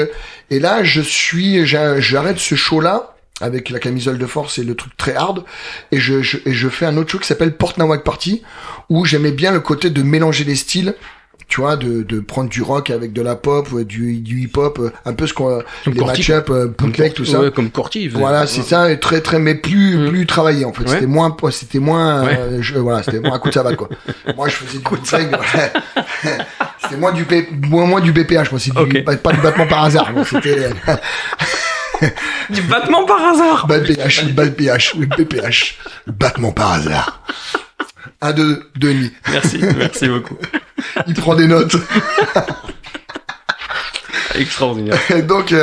et là, j'arrête ce show-là avec la camisole de force et le truc très hard. Et je fais un autre show qui s'appelle Port Nawak Party, où j'aimais bien le côté de mélanger les styles. Tu vois, de prendre du rock avec de la pop, du hip-hop, un peu les match-up, bootleg, tout ça. Ouais, comme Corti. Voilà, c'est ça, et très, mais plus travaillé, en fait. C'était moins, c'était moins un coup de savate, quoi. Moi, je faisais du bootleg, c'était moins du BPH, moi, c'est pas du battement par hasard, moi, c'était, du battement par hasard. BPH, battement par hasard. 1, 2, 2,5. Merci beaucoup. Il prend des notes. Extraordinaire. Donc,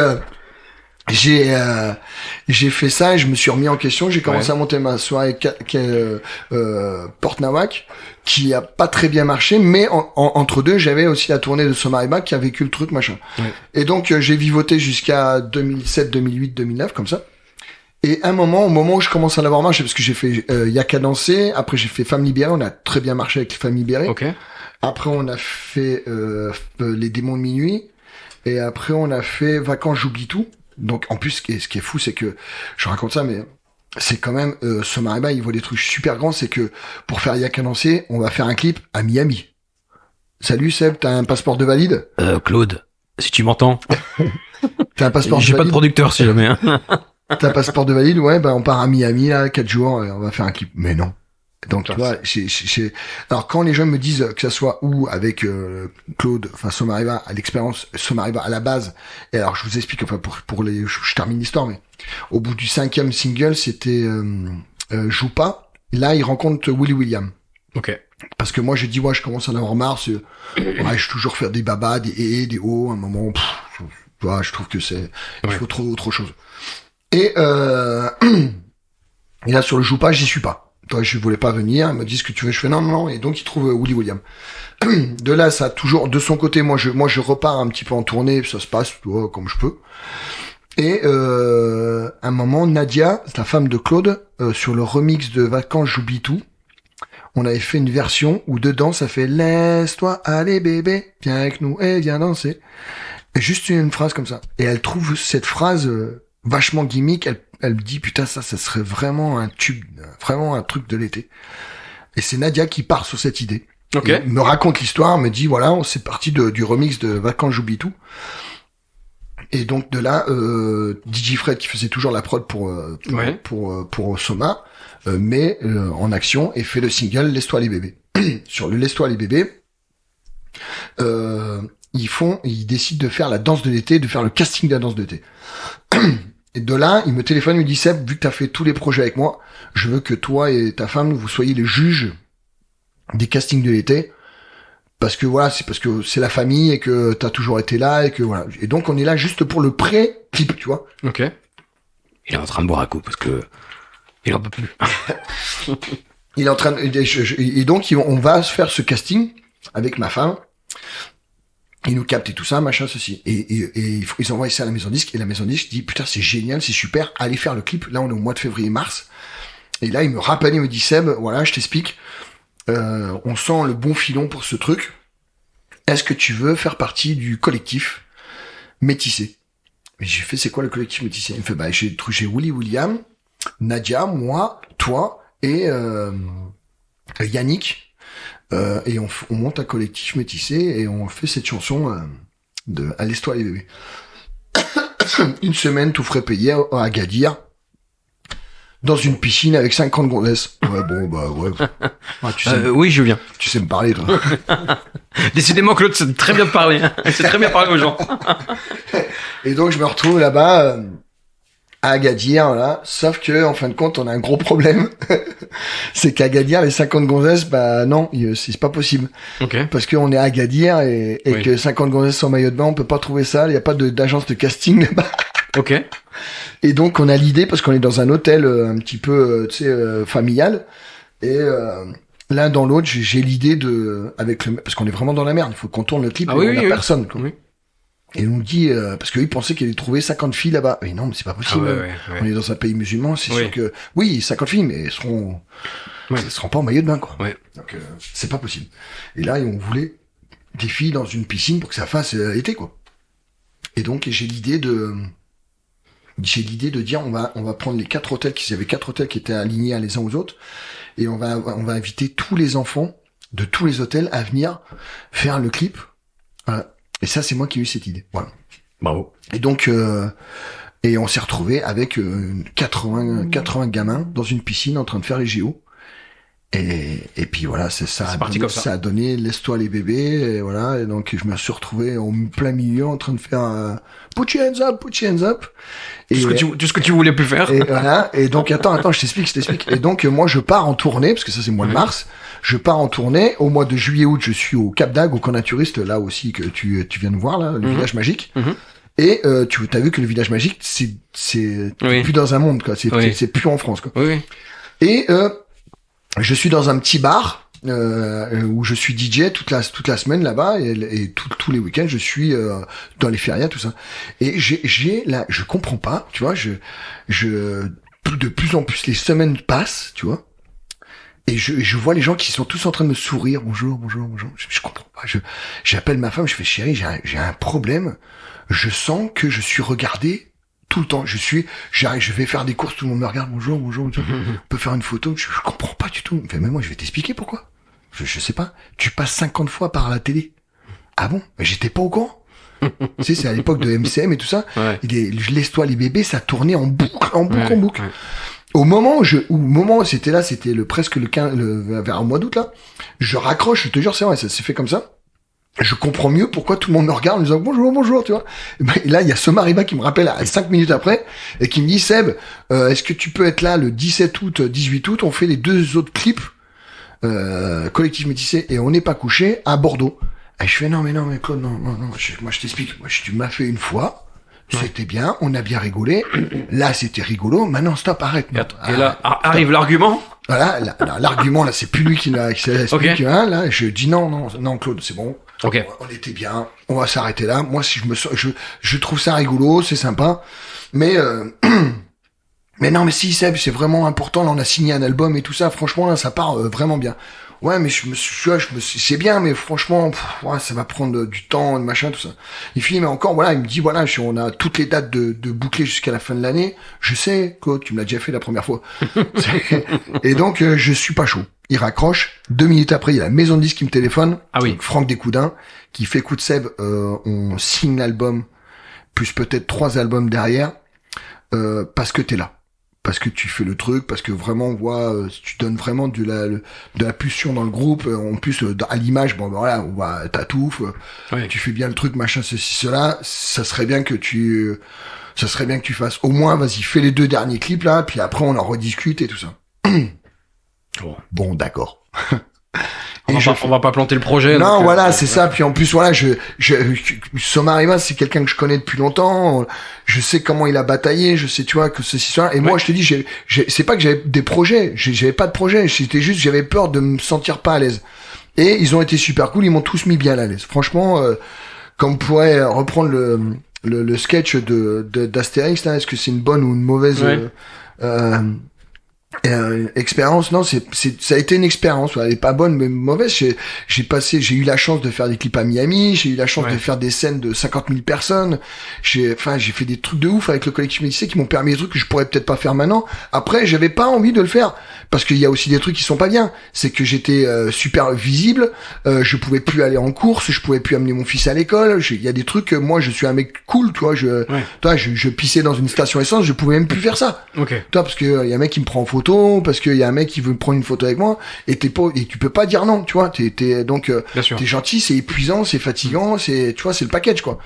j'ai fait ça et je me suis remis en question. J'ai commencé à monter ma soirée Port Nawak, qui a pas très bien marché, mais entre deux, j'avais aussi la tournée de Somariba qui a vécu le truc, machin. Ouais. Et donc, j'ai vivoté jusqu'à 2007, 2008, 2009, comme ça. Et au moment où je commence à l'avoir marché, parce que j'ai fait Yaka Danser, après j'ai fait Femmes Libérées, on a très bien marché avec les Femmes Libérées. Okay. Après on a fait Les Démons de Minuit, et après on a fait Vacances j'oublie tout. Donc en plus ce qui est fou, c'est que je raconte ça, mais c'est quand même Somariba, il voit des trucs super grands. C'est que pour faire Yaka Danser, on va faire un clip à Miami. Salut Seb, t'as un passeport de valide? Claude, si tu m'entends. T'as un passeport de valide? J'ai pas de producteur si jamais. T'as un passeport de valide? Ouais, on part à Miami, là, 4 jours, et on va faire un clip. Mais non. Donc, tu vois, alors quand les gens me disent que ça soit avec Claude, enfin Somariba, à l'expérience Somariba à la base, et alors je vous explique, enfin pour les, je termine l'histoire, mais au bout du 5e single, c'était Joue pas. Là, il rencontre Willy William. Ok. Parce que moi, j'ai dit, ouais, je commence à en avoir marre. Je toujours faire des babas, des hauts, à un moment, je trouve que il faut trop autre chose. Et là, sur le Joue pas, j'y suis pas. Toi, je voulais pas venir. Il me dit ce que tu veux. Je fais non. Et donc, il trouve Willy William. De là, ça a toujours, de son côté, moi, je repars un petit peu en tournée. Ça se passe, tu vois, comme je peux. Et à un moment, Nadia, la femme de Claude, sur le remix de Vacances j'oublie tout, on avait fait une version où dedans, ça fait laisse-toi aller bébé, viens avec nous et viens danser. Et juste une phrase comme ça. Et elle trouve cette phrase vachement gimmick. Elle me dit putain, ça serait vraiment un tube, vraiment un truc de l'été. Et c'est Nadia qui part sur cette idée. Okay. Me raconte l'histoire, me dit voilà, c'est parti du remix de Vacances j'oublie tout. Et donc de là, DJ Fred qui faisait toujours la prod pour Soma, met en action et fait le single Laisse-toi les bébés. Sur le Laisse-toi les bébés, ils décident de faire la danse de l'été, de faire le casting de la danse de l'été. Et de là, il me téléphone, il me dit Seb, vu que t'as fait tous les projets avec moi, je veux que toi et ta femme, vous soyez les juges des castings de l'été. Parce que voilà, c'est parce que c'est la famille et que t'as toujours été là et que voilà. Et donc on est là juste pour le pré-clip, tu vois. Ok. Il est en train de boire un coup parce que il en peut plus. Il est en train de... Et donc on va se faire ce casting avec ma femme. Ils nous captent et tout ça, machin, ceci. Et ils envoient ça à la maison disque. Et la maison disque dit putain c'est génial, c'est super, allez faire le clip. Là on est au mois de février-mars. Et là il me rappelle, il me dit Seb, voilà, je t'explique. On sent le bon filon pour ce truc. Est-ce que tu veux faire partie du collectif Métissé? Et j'ai fait, c'est quoi le collectif Métissé? Il me fait, bah, j'ai Willy William, Nadia, moi, toi et Yannick. Et on monte un collectif Métissé et on fait cette chanson de Laisse-toi les bébés. Une semaine, tout frais payé à Agadir. dans une piscine avec 50 gonzesses. Ouais, bon, bah, ouais. Ah, Oui, Julien. Tu sais me parler, toi. Décidément, Claude sait très bien parler. Il sait très bien parler aux gens. Et donc, je me retrouve là-bas, à Agadir, voilà. Sauf que, en fin de compte, on a un gros problème. C'est qu'à Agadir, les 50 gonzesses, bah, non, c'est pas possible. Ok. Parce qu'on est à Agadir et Oui. que 50 gonzesses sans maillot de bain, on peut pas trouver ça. Il y a pas d'agence de casting là-bas. Ok. Et donc, on a l'idée, parce qu'on est dans un hôtel un petit peu, tu sais, familial. Et l'un dans l'autre, j'ai l'idée de... parce qu'on est vraiment dans la merde. Il faut qu'on tourne le clip et on a personne. Quoi. Oui. Et on dit... parce qu'ils pensaient qu'ils allaient trouver 50 filles là-bas. Mais non, mais c'est pas possible. On est dans un pays musulman. C'est sûr que... Oui, 50 filles, mais elles seront pas en maillot de bain, quoi. Ouais. Donc, c'est pas possible. Et là, on voulait des filles dans une piscine pour que ça fasse été, quoi. Et donc, j'ai l'idée de dire on va prendre les 4 hôtels il y avait 4 hôtels qui étaient alignés les uns aux autres et on va inviter tous les enfants de tous les hôtels à venir faire le clip. Voilà. Et ça c'est moi qui ai eu cette idée. Voilà. Bravo. Et donc et on s'est retrouvé avec 80 gamins dans une piscine en train de faire les JO. Et puis voilà, ça a donné Laisse-toi les bébés, et voilà, et donc je me suis retrouvé en plein milieu en train de faire put your hands up. Et Tout ce que tu voulais plus faire. Et voilà, et donc attends, je t'explique. Et donc moi je pars en tournée, parce que ça c'est le mois de mars, je pars en tournée, au mois de juillet-août je suis au Cap d'Agde, au camp naturiste, là aussi que tu viens de voir, là, le village magique. Et tu as vu que le village magique, c'est plus dans un monde, quoi, c'est plus en France, quoi. Oui. Et je suis dans un petit bar où je suis DJ toute la semaine là-bas et tous les week-ends je suis dans les férias, tout ça. Et je comprends pas, tu vois, de plus en plus les semaines passent, tu vois. Et je vois les gens qui sont tous en train de me sourire, bonjour. Je comprends pas. J'appelle ma femme, je fais chérie, j'ai un problème. Je sens que je suis regardé tout le temps. Je vais faire des courses, tout le monde me regarde, bonjour, on peut faire une photo. Je comprends pas du tout. Mais moi, je vais t'expliquer pourquoi. Je sais pas. Tu passes 50 fois par la télé. Ah bon? Mais j'étais pas au courant. Tu sais, c'est à l'époque de MCM et tout ça. Ouais. Laisse-toi les bébés, ça tournait en boucle. Ouais. Au moment c'était presque le 15, vers un mois d'août, là. Je raccroche, je te jure, c'est vrai, ça s'est fait comme ça. Je comprends mieux pourquoi tout le monde me regarde en disant bonjour, tu vois. Et là, il y a Somariba qui me rappelle 5 minutes après et qui me dit Seb, est-ce que tu peux être là le 17 août, 18 août, on fait les 2 autres clips Collectif Métissé et On n'est pas couché à Bordeaux. Et je fais non mais Claude, non, moi je t'explique, tu m'as fait une fois, c'était bien, on a bien rigolé, là c'était rigolo, maintenant stop, arrête. Et là arrive l'argument. Voilà, l'argument là, c'est plus lui qui explique, okay. Hein, là, je dis non Claude, c'est bon. Okay. On était bien, on va s'arrêter là. Moi, si je trouve ça rigolo, c'est sympa, mais non, mais si Seb, c'est vraiment important. Là, on a signé un album et tout ça. Franchement, là, ça part vraiment bien. Ouais, mais c'est bien, mais franchement, ça va prendre du temps, machin, tout ça. Il finit, mais encore, voilà, il me dit, voilà, on a toutes les dates de boucler jusqu'à la fin de l'année. Je sais, Claude, tu me l'as déjà fait la première fois. Et donc, je suis pas chaud. Il raccroche. 2 minutes après, il y a la maison de disques qui me téléphone. Ah oui. Franck Descoudins, qui fait écoute Seb, on signe l'album, plus peut-être 3 albums derrière, parce que t'es là. Parce que tu fais le truc, parce que vraiment on voit, tu donnes vraiment de la pulsion dans le groupe, en plus à l'image, bon ben voilà, on voit Tatouf, tu fais bien le truc, machin, ceci, cela, ça serait bien que tu fasses, au moins, vas-y, fais les 2 derniers clips là, puis après on en rediscute et tout ça. Bon, d'accord. On va pas planter le projet. Non, donc, voilà, c'est ça. Puis en plus, voilà, Somariva, c'est quelqu'un que je connais depuis longtemps. Je sais comment il a bataillé. Je sais, tu vois, que ceci, cela. Et moi, je te dis, c'est pas que j'avais des projets. J'avais pas de projet. C'était juste, j'avais peur de me sentir pas à l'aise. Et ils ont été super cool. Ils m'ont tous mis bien à l'aise. Franchement, comme on pourrait reprendre le sketch d'Astérix, là, est-ce que c'est une bonne ou une mauvaise, Expérience, non, ça a été une expérience. Elle est pas bonne, mais mauvaise. J'ai eu la chance de faire des clips à Miami. J'ai eu la chance de faire des scènes de 50 000 personnes. J'ai fait des trucs de ouf avec le collectif Métissé qui m'ont permis des trucs que je pourrais peut-être pas faire maintenant. Après, j'avais pas envie de le faire parce qu'il y a aussi des trucs qui sont pas bien. C'est que j'étais super visible. Je pouvais plus aller en course. Je pouvais plus amener mon fils à l'école. Il y a des trucs. Moi, je suis un mec cool, tu vois. Je pissais dans une station essence. Je pouvais même plus faire ça. Okay. Toi, parce que y a un mec qui me prend en photo, parce qu'il y a un mec qui veut me prendre une photo avec moi, et tu peux pas dire non, tu vois. Donc t'es gentil, c'est épuisant, c'est fatigant, tu vois, c'est le package, quoi.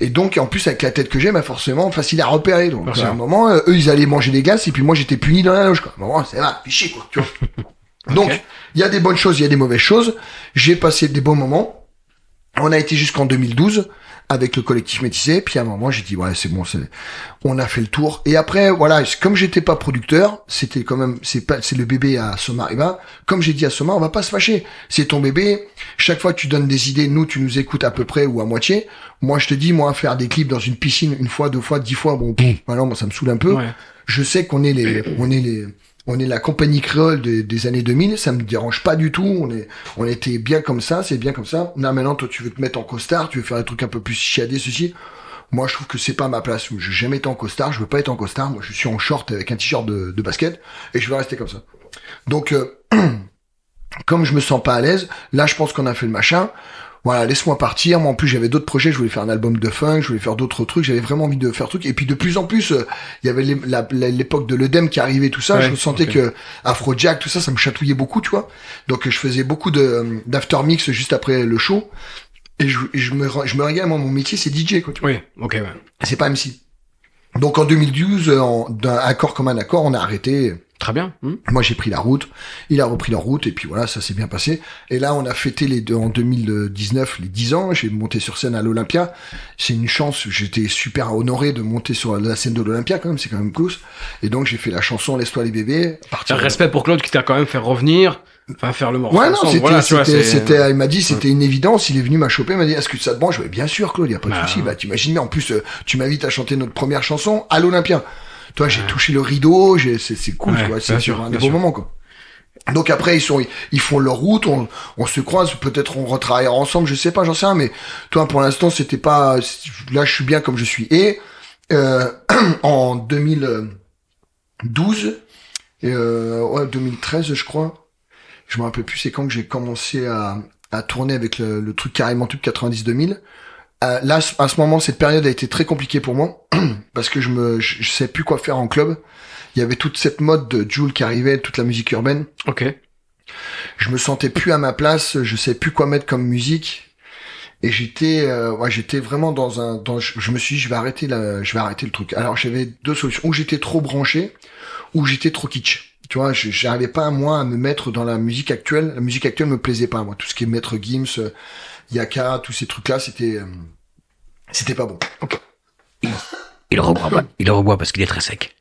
Et donc en plus avec la tête que j'ai, bah forcément facile à repérer. Donc à un moment, eux ils allaient manger des glaces et puis moi j'étais puni dans la loge, quoi. Bon, c'est là, fais chier, quoi, tu vois. Donc il y a des bonnes choses, il y a des mauvaises choses. J'ai passé des bons moments. On a été jusqu'en 2012 avec le collectif Métissé, puis à un moment j'ai dit ouais c'est bon, on a fait le tour. Et après voilà, comme j'étais pas producteur, c'était quand même c'est le bébé à Somariva. Comme j'ai dit à Soma, on va pas se fâcher. C'est ton bébé. Chaque fois que tu donnes des idées, nous tu nous écoutes à peu près ou à moitié. Moi je te dis moi faire des clips dans une piscine une fois, 2 fois, 10 fois, bon maintenant moi ça me saoule un peu. Ouais. Je sais qu'on est on est la compagnie créole des années 2000, ça me dérange pas du tout, on était bien comme ça, c'est bien comme ça. Là, maintenant, toi, tu veux te mettre en costard, tu veux faire des trucs un peu plus chiadés, ceci. Moi, je trouve que c'est pas ma place. Je n'ai jamais été en costard, je veux pas être en costard. Moi, je suis en short avec un t-shirt de basket et je veux rester comme ça. Donc, comme je me sens pas à l'aise, là, je pense qu'on a fait le machin. Voilà, laisse-moi partir. Moi, en plus, j'avais d'autres projets. Je voulais faire un album de funk, je voulais faire d'autres trucs. J'avais vraiment envie de faire trucs. Et puis, de plus en plus, il y avait l'époque de l'EDM qui arrivait, tout ça. Ouais, je sentais que Afrojack, tout ça, ça me chatouillait beaucoup, tu vois. Donc, je faisais beaucoup d'after mix juste après le show. Et je me regarde, moi, mon métier, c'est DJ, quoi, tu vois. Oui, ok, ouais. C'est pas MC. Donc, en 2012, d'un accord comme un accord, on a arrêté. Très bien. Moi, j'ai pris la route. Il a repris la route. Et puis voilà, ça s'est bien passé. Et là, on a fêté en 2019, les 10 ans. J'ai monté sur scène à l'Olympia. C'est une chance. J'étais super honoré de monter sur la scène de l'Olympia, quand même. C'est quand même cool. Et donc, j'ai fait la chanson Laisse-toi les bébés. Respect pour Claude qui t'a quand même fait revenir. Enfin, faire le morceau. Ouais, non, il m'a dit, c'était une évidence. Il est venu m'a chopé, il m'a dit, est-ce que ça te branche? Bien sûr, Claude, y a pas de souci. Bah, t'imagines bien. En plus, tu m'invites à chanter notre première chanson à l'Olympia. Toi, j'ai touché le rideau, c'est cool, tu vois, c'est un beau moment, quoi. Donc après, ils font leur route, on se croise, peut-être on retravaillera ensemble, je sais pas, j'en sais rien, mais toi, pour l'instant, c'était pas, là, je suis bien comme je suis. Et, en 2012, 2013, je crois, je me rappelle plus, c'est quand que j'ai commencé à tourner avec le truc carrément tube 90-2000. Là, à ce moment, cette période a été très compliquée pour moi parce que je sais plus quoi faire en club. Il y avait toute cette mode de Jul qui arrivait, toute la musique urbaine. Ok. Je me sentais plus à ma place, je savais plus quoi mettre comme musique et j'étais vraiment je me suis dit je vais arrêter le truc. Alors j'avais 2 solutions, ou j'étais trop branché ou j'étais trop kitsch. Tu vois, j'arrivais pas moi à me mettre dans la musique actuelle. La musique actuelle me plaisait pas, moi. Tout ce qui est Maître Gims, Yaka, tous ces trucs-là, c'était pas bon. Okay. Il reboit parce qu'il est très sec.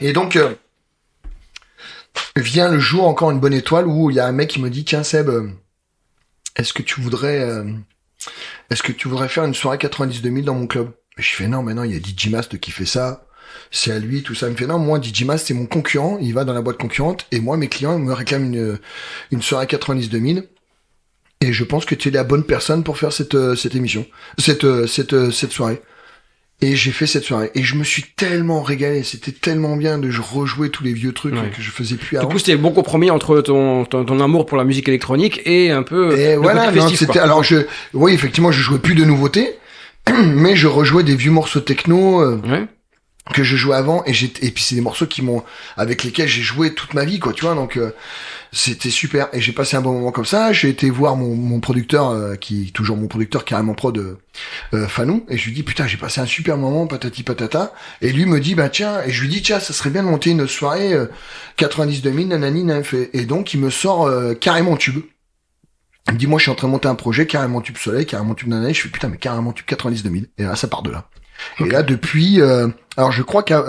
Et donc, vient le jour, encore une bonne étoile, où il y a un mec qui me dit, tiens Seb, est-ce que tu voudrais faire une soirée 90-2000 dans mon club? Et je fais non, mais non, il y a DJ Mast qui fait ça. C'est à lui, tout ça. Il me fait non, moi, DJ Mast, c'est mon concurrent. Il va dans la boîte concurrente. Et moi, mes clients, ils me réclament une soirée 90-2000. Et je pense que tu es la bonne personne pour faire cette émission, cette soirée. Et j'ai fait cette soirée. Et je me suis tellement régalé. C'était tellement bien de rejouer tous les vieux trucs que je faisais plus avant. Du coup, c'était le bon compromis entre ton amour pour la musique électronique et un peu. Et voilà, non, c'était, alors oui, effectivement, je jouais plus de nouveautés, mais je rejouais des vieux morceaux techno, que je jouais avant. Et puis c'est des morceaux avec lesquels j'ai joué toute ma vie, quoi, tu vois, donc, c'était super. Et j'ai passé un bon moment comme ça. J'ai été voir mon producteur, qui est toujours mon producteur carrément prod, Fanou. Et je lui dis, putain, j'ai passé un super moment, patati patata. Et lui me dit, bah tiens, et je lui dis, tiens, ça serait bien de monter une soirée 90-2000, nanani, nanani. Et donc, il me sort carrément tube. Il me dit, moi, je suis en train de monter un projet, carrément tube soleil, carrément tube nanani. Je fais, putain, mais carrément tube 90-2000. Et là, ça part de là. Okay. Et là, depuis, alors je crois qu'à,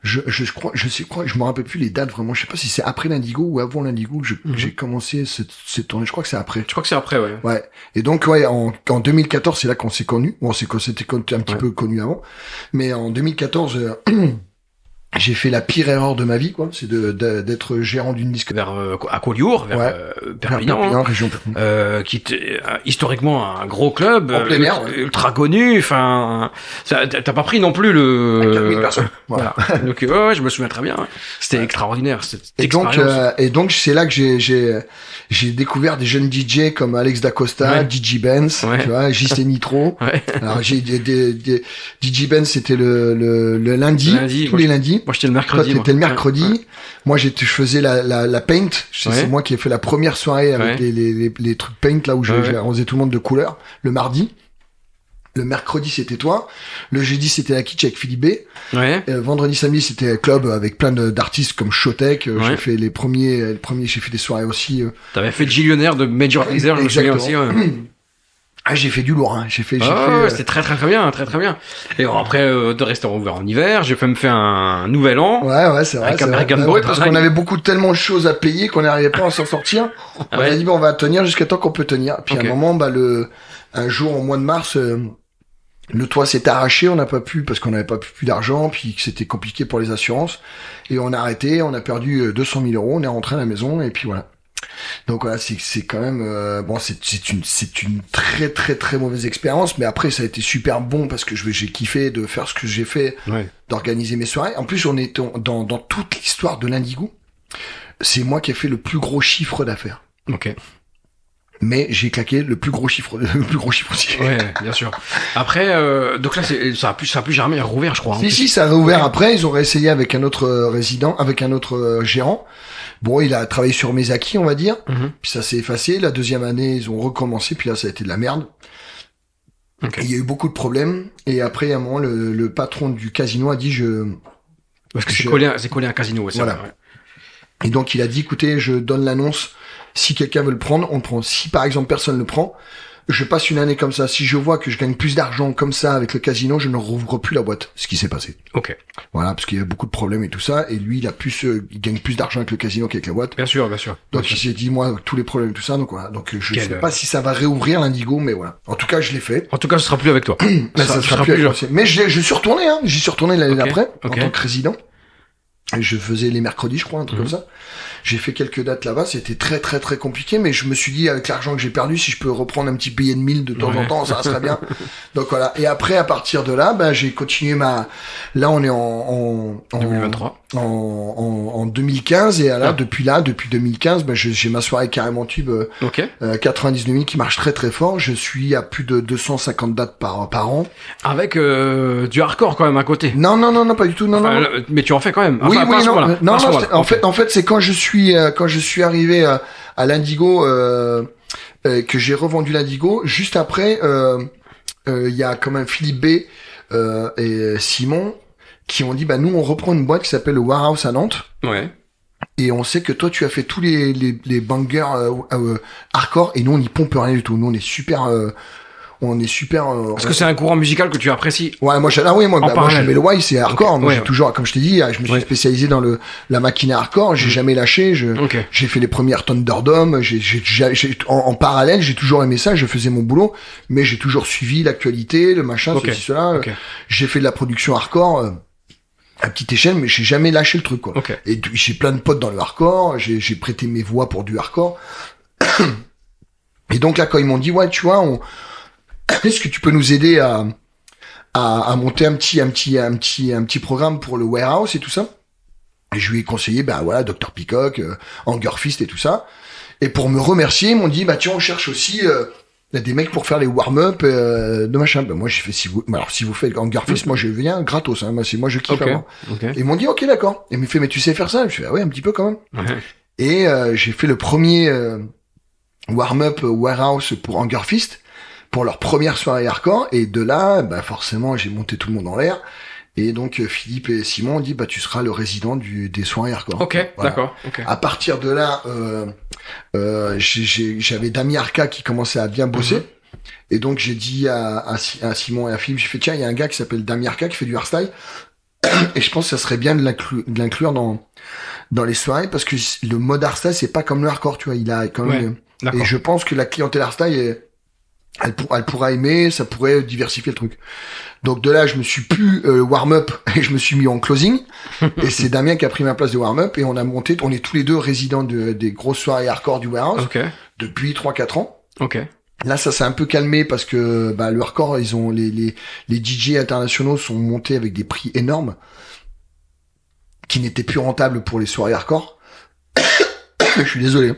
je me rappelle plus les dates vraiment. Je sais pas si c'est après l'Indigo ou avant l'Indigo que j'ai commencé cette tournée. Je crois que c'est après. Je crois que c'est après, ouais. Ouais. Et donc, ouais, en 2014, c'est là qu'on s'est connus. Bon, c'est qu'on s'était un petit peu connus avant. Mais en 2014, J'ai fait la pire erreur de ma vie, quoi. C'est d'être gérant d'une disque. Vers à Collioure, vers Ouais. Perpignan, région. qui était historiquement un gros club, En plein air, ultra connu. Enfin, t'as pas pris non plus À 4000 le. personnes. Voilà. Donc ouais, je me souviens très bien. C'était extraordinaire cette expérience. Et donc c'est là que j'ai découvert des jeunes DJ comme Alex D'Acosta, Ouais. DJ Benz, Ouais. tu vois, JC Nitro. Ouais. Alors j'ai DJ Benz, c'était le lundi, tous moi, les lundis. Moi, j'étais le Toi, mercredi. t'étais le mercredi. Ouais. Moi, je faisais la paint. C'est Ouais. moi qui ai fait la première soirée avec Ouais. les trucs paint, là où Ouais. on faisait tout le monde de couleur. Le mardi. Le mercredi, c'était toi. Le jeudi, c'était la kitsch avec Philippe B. Ouais. Vendredi, samedi, c'était club avec plein d'artistes comme Showtek. Ouais. J'ai fait les premiers, j'ai fait des soirées aussi. T'avais fait Gillionnaire de Major Lazer, je me souviens aussi. Ouais. Ah, j'ai fait du lourd, hein. J'ai fait, C'était très bien, très bien. Et alors, après, de restaurants ouverts en hiver, j'ai fait me faire un nouvel an. Ouais, c'est vrai. Avec c'est vrai. American Bah ouais, Border parce Line. qu'on avait tellement de choses à payer qu'on n'arrivait pas à s'en sortir. On Ouais. a dit, bon, on va tenir jusqu'à temps qu'on peut tenir. Puis Ok. à un moment, un jour, au mois de mars, le toit s'est arraché, on n'a pas pu, parce qu'on n'avait pas plus d'argent, puis que c'était compliqué pour les assurances. Et on a arrêté, on a perdu 200 000 euros, on est rentré à la maison, et puis voilà. Donc voilà, c'est quand même bon, c'est une très très très mauvaise expérience, mais après ça a été super bon parce que j'ai kiffé de faire ce que j'ai fait, Ouais. d'organiser mes soirées. En plus, on est dans toute l'histoire de l'Indigo, c'est moi qui ai fait le plus gros chiffre d'affaires. Ok. Mais j'ai claqué le plus gros chiffre aussi. Ouais, bien sûr. Après, donc là, ça a plus jamais rouvert, je crois. en plus. Si, ça a réouvert après, ils ont réessayé avec un autre résident, avec un autre gérant. Bon, il a travaillé sur mes acquis, on va dire. Mhm. Puis ça s'est effacé. La deuxième année, ils ont recommencé. Puis là, ça a été de la merde. Ok. Et il y a eu beaucoup de problèmes. Et après, à un moment, le patron du casino a dit Parce que c'est Je- collé à un casino, ouais, c'est Voilà. vrai, ouais. Et donc, il a dit, écoutez, je donne l'annonce. Si quelqu'un veut le prendre, on le prend. Si, par exemple, personne le prend, je passe une année comme ça. Si je vois que je gagne plus d'argent comme ça avec le casino, je ne rouvre plus la boîte. Ce qui s'est passé. Ok. Voilà, parce qu'il y a beaucoup de problèmes et tout ça. Et lui, il gagne plus d'argent avec le casino qu'avec la boîte. Bien sûr, bien sûr. Donc il s'est dit, moi, tous les problèmes, tout ça. Donc voilà. Donc je Quel- sais pas si ça va réouvrir l'Indigo, mais voilà. En tout cas, je l'ai fait. En tout cas, ce sera plus avec toi. Là, ça sera plus avec moi. Mais je suis retourné, hein. J'y suis retourné l'année Ok, d'après, en ok. tant que résident. Et je faisais les mercredis, je crois, un truc Mhm. comme ça. J'ai fait quelques dates là-bas. C'était très, très, très compliqué, mais je me suis dit, avec l'argent que j'ai perdu, si je peux reprendre un petit billet de 1000 de temps en Ouais. temps, ça serait bien. Donc voilà. Et après, à partir de là, j'ai continué là, on est en 2023. en 2015 et là, Ah. depuis 2015, j'ai ma soirée carrément tube Ok. 99 000 qui marche très très fort. Je suis à plus de 250 dates par an. Avec du hardcore quand même à côté. Non, pas du tout. Non, Enfin, non. mais tu en fais quand même. Oui, Enfin, pas à ce non, point-là. non, Pas à ce non, point-là. en fait, c'est quand je suis arrivé à l'Indigo, que j'ai revendu l'Indigo. Juste après, il y a quand même Philippe B et Simon qui ont dit, nous, on reprend une boîte qui s'appelle le Warehouse à Nantes. Ouais. Et on sait que toi, tu as fait tous les bangers hardcore, et nous, on n'y pompe rien du tout. Nous, on est super. Parce que c'est un courant musical que tu apprécies. Ouais, moi, moi, moi, parallèle. je mets le Y, c'est hardcore. Ok, Moi, ouais, j'ai toujours, comme je t'ai dit, je me suis Ouais. spécialisé dans la machine hardcore. J'ai jamais lâché. Ok. J'ai fait les premières Thunderdome. En parallèle, j'ai toujours aimé ça. Je faisais mon boulot, mais j'ai toujours suivi l'actualité, le machin, Ok. ceci, cela. Ok. J'ai fait de la production hardcore. À petite échelle, mais j'ai jamais lâché le truc, quoi. Ok. Et j'ai plein de potes dans le hardcore, j'ai prêté mes voix pour du hardcore. Et donc là, quand ils m'ont dit, ouais, tu vois, est-ce que tu peux nous aider à monter un petit programme pour le warehouse et tout ça? Et je lui ai conseillé, voilà, Dr. Peacock, Hunger Fist et tout ça. Et pour me remercier, ils m'ont dit, tiens, on cherche aussi, des mecs pour faire les warm-up, de machin. Moi, j'ai fait, si vous faites Hunger Fist, moi, je viens gratos, hein. Moi, je kiffe Ok. avant. Ok. Et ils m'ont dit, ok, d'accord. Et il me fait, mais tu sais faire ça? Je fais, ah ouais, un petit peu quand même. Ouais. Et j'ai fait le premier warm-up warehouse pour Hunger Fist, pour leur première soirée hardcore. Et de là, forcément, j'ai monté tout le monde en l'air. Et donc Philippe et Simon ont dit, tu seras le résident des soirées hardcore. Ok, Voilà. d'accord. Ok. À partir de là, j'avais Damien Arca qui commençait à bien bosser. Et donc j'ai dit à Simon et à Philippe, j'ai fait, tiens, il y a un gars qui s'appelle Damien Arca qui fait du hardstyle. Et je pense que ça serait bien de l'inclure dans les soirées, parce que le mode hardstyle, c'est pas comme le hardcore, tu vois, il a quand même... D'accord. Et je pense que la clientèle hardstyle elle pourra aimer, ça pourrait diversifier le truc. Donc de là, je me suis plus warm-up et je me suis mis en closing. Et c'est Damien qui a pris ma place de warm-up et on est tous les deux résidents des grosses soirées hardcore du warehouse depuis 3-4 ans. Ok. Là, ça s'est un peu calmé parce que le hardcore, ils ont les DJ internationaux sont montés avec des prix énormes qui n'étaient plus rentables pour les soirées hardcore. Je suis désolé.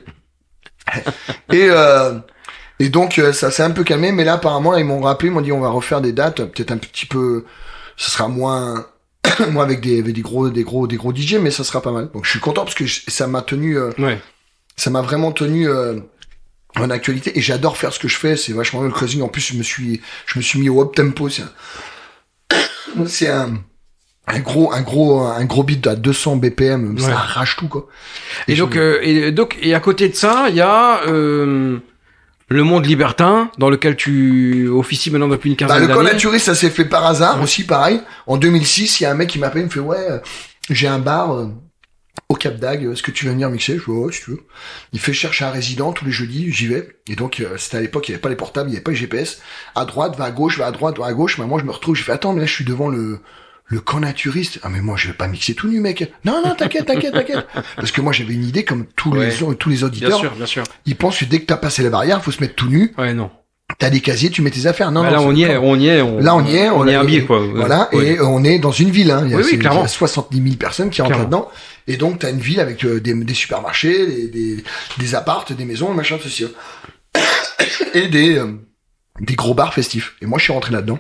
Et donc ça s'est un peu calmé, mais là apparemment là, ils m'ont rappelé, ils m'ont dit on va refaire des dates, peut-être un petit peu, ce sera moins avec des gros DJ, mais ça sera pas mal. Donc je suis content parce que ça m'a tenu, ça m'a vraiment tenu en actualité et j'adore faire ce que je fais, c'est vachement le closing. En plus je me suis mis au up tempo, c'est un gros beat à 200 BPM, ça arrache tout quoi. Et donc à côté de ça, il y a le monde libertin, dans lequel tu officies maintenant depuis une quinzaine d'années. Le Connaturiste, ça s'est fait par hasard, aussi pareil. En 2006, il y a un mec qui m'appelle, il me fait, j'ai un bar au Cap d'Agde, est-ce que tu veux venir mixer? Je fais, ouais, si tu veux. Il fait chercher un résident tous les jeudis, j'y vais. Et donc, c'était à l'époque, il n'y avait pas les portables, il n'y avait pas les GPS. À droite, va à gauche, va à droite, va à gauche. Mais moi, je me retrouve, je fais, attends, mais là, je suis devant le Connaturiste. Ah, mais moi, je vais pas mixer tout nu, mec. Non, t'inquiète. Parce que moi, j'avais une idée, comme tous les auditeurs. Bien sûr. Ils pensent que dès que t'as passé la barrière, faut se mettre tout nu. Ouais, non. T'as des casiers, tu mets tes affaires. Non, là, on y est. Là, on est habillé, quoi. Voilà. Et on est dans une ville, hein. Il y clairement. a 70 000 personnes qui rentrent là-dedans. Et donc, t'as une ville avec des supermarchés, des appartes, des maisons, machin, ceci. Et des gros bars festifs. Et moi, je suis rentré là-dedans.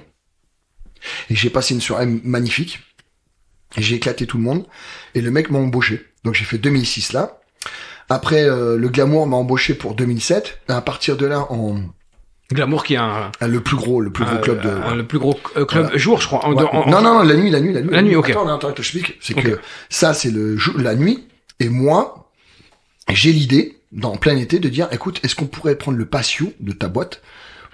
Et j'ai passé une soirée magnifique. Et j'ai éclaté tout le monde. Et le mec m'a embauché. Donc j'ai fait 2006 là. Après, le Glamour m'a embauché pour 2007. Et à partir de là, Glamour qui est le plus gros club de... le plus gros club jour, je crois. Non, la nuit. La nuit, ok. Attends, je t'explique. C'est que ça, c'est la nuit. Et moi, j'ai l'idée, dans plein été, de dire, écoute, est-ce qu'on pourrait prendre le patio de ta boîte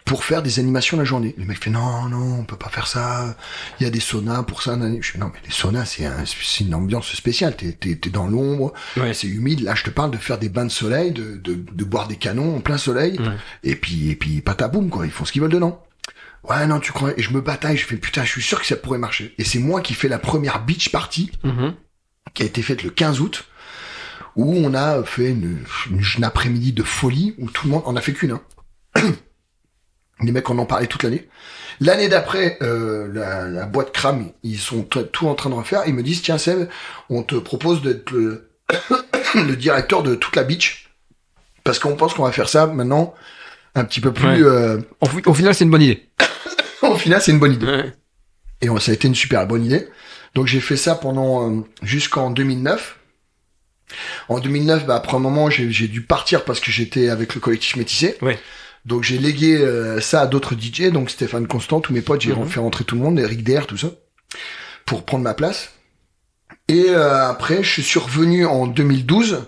pour faire des animations la journée? Le mec fait non, on peut pas faire ça. Il y a des saunas pour ça. Je fais non, mais les saunas c'est une ambiance spéciale. T'es dans l'ombre, c'est humide. Là, je te parle de faire des bains de soleil, de boire des canons en plein soleil. Et puis pataboum quoi. Ils font ce qu'ils veulent dedans. Ouais, non, tu crois? Et je me bataille. Je fais putain, je suis sûr que ça pourrait marcher. Et c'est moi qui fais la première beach party qui a été faite le 15 août où on a fait une après-midi de folie où tout le monde on a fait qu'une. Les mecs en ont parlé toute l'année. L'année d'après, la boîte crame, ils sont tout en train de refaire. Ils me disent, tiens Seb, on te propose d'être le directeur de toute la beach. Parce qu'on pense qu'on va faire ça maintenant un petit peu plus... Au final, c'est une bonne idée. Au final, c'est une bonne idée. Ouais. Et ça a été une super bonne idée. Donc j'ai fait ça pendant jusqu'en 2009. En 2009, après un moment, j'ai dû partir parce que j'étais avec le collectif Métissé. Ouais. Donc j'ai légué ça à d'autres DJ, donc Stéphane Constant, tous mes potes, j'ai fait rentrer tout le monde, Eric DR, tout ça, pour prendre ma place. Et après, je suis revenu en 2012.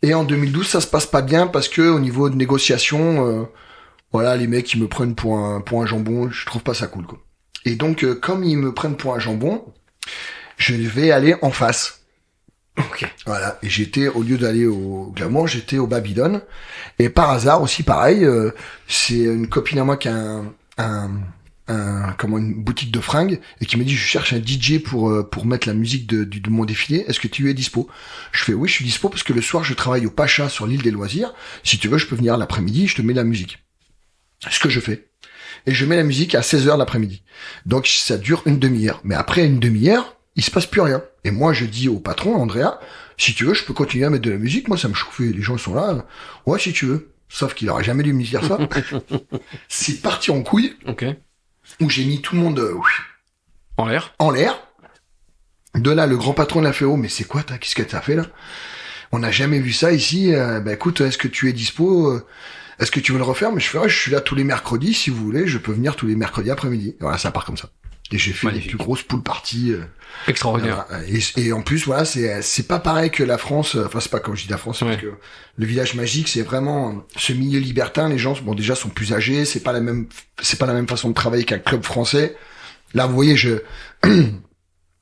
Et en 2012, ça se passe pas bien parce que au niveau de négociation, les mecs ils me prennent pour un jambon, je trouve pas ça cool quoi. Et donc comme ils me prennent pour un jambon, je vais aller en face. Okay. Voilà, et au lieu d'aller au Glamour, j'étais au Babylone. Et par hasard aussi, pareil, c'est une copine à moi qui a une boutique de fringues et qui me dit je cherche un DJ pour mettre la musique de mon défilé. Est-ce que tu es dispo? Je fais oui, je suis dispo parce que le soir je travaille au Pacha sur l'île des loisirs. Si tu veux, je peux venir l'après-midi, je te mets la musique. Ce que je fais. Et je mets la musique à 16h l'après-midi. Donc ça dure une demi-heure. Mais après une demi-heure, il se passe plus rien. Et moi, je dis au patron, Andrea, si tu veux, je peux continuer à mettre de la musique. Moi, ça me chauffe. Les gens sont là. Ouais, si tu veux. Sauf qu'il aurait jamais dû me dire ça. C'est parti en couille. Ok. Où j'ai mis tout le monde en l'air. De là, le grand patron l'a fait. Oh, mais c'est quoi, qu'est-ce que t'as fait là? On n'a jamais vu ça ici. Écoute, est-ce que tu es dispo? Est-ce que tu veux le refaire? Mais je fais, je suis là tous les mercredis. Si vous voulez, je peux venir tous les mercredis après-midi. Voilà, ça part comme ça. Et j'ai fait les plus grosses pool parties. Extraordinaire. Et en plus, voilà, c'est pas pareil que la France. Enfin, c'est pas comme je dis la France, parce que le village magique, c'est vraiment ce milieu libertin. Les gens, déjà, sont plus âgés. C'est pas la même façon de travailler qu'un club français. Là, vous voyez,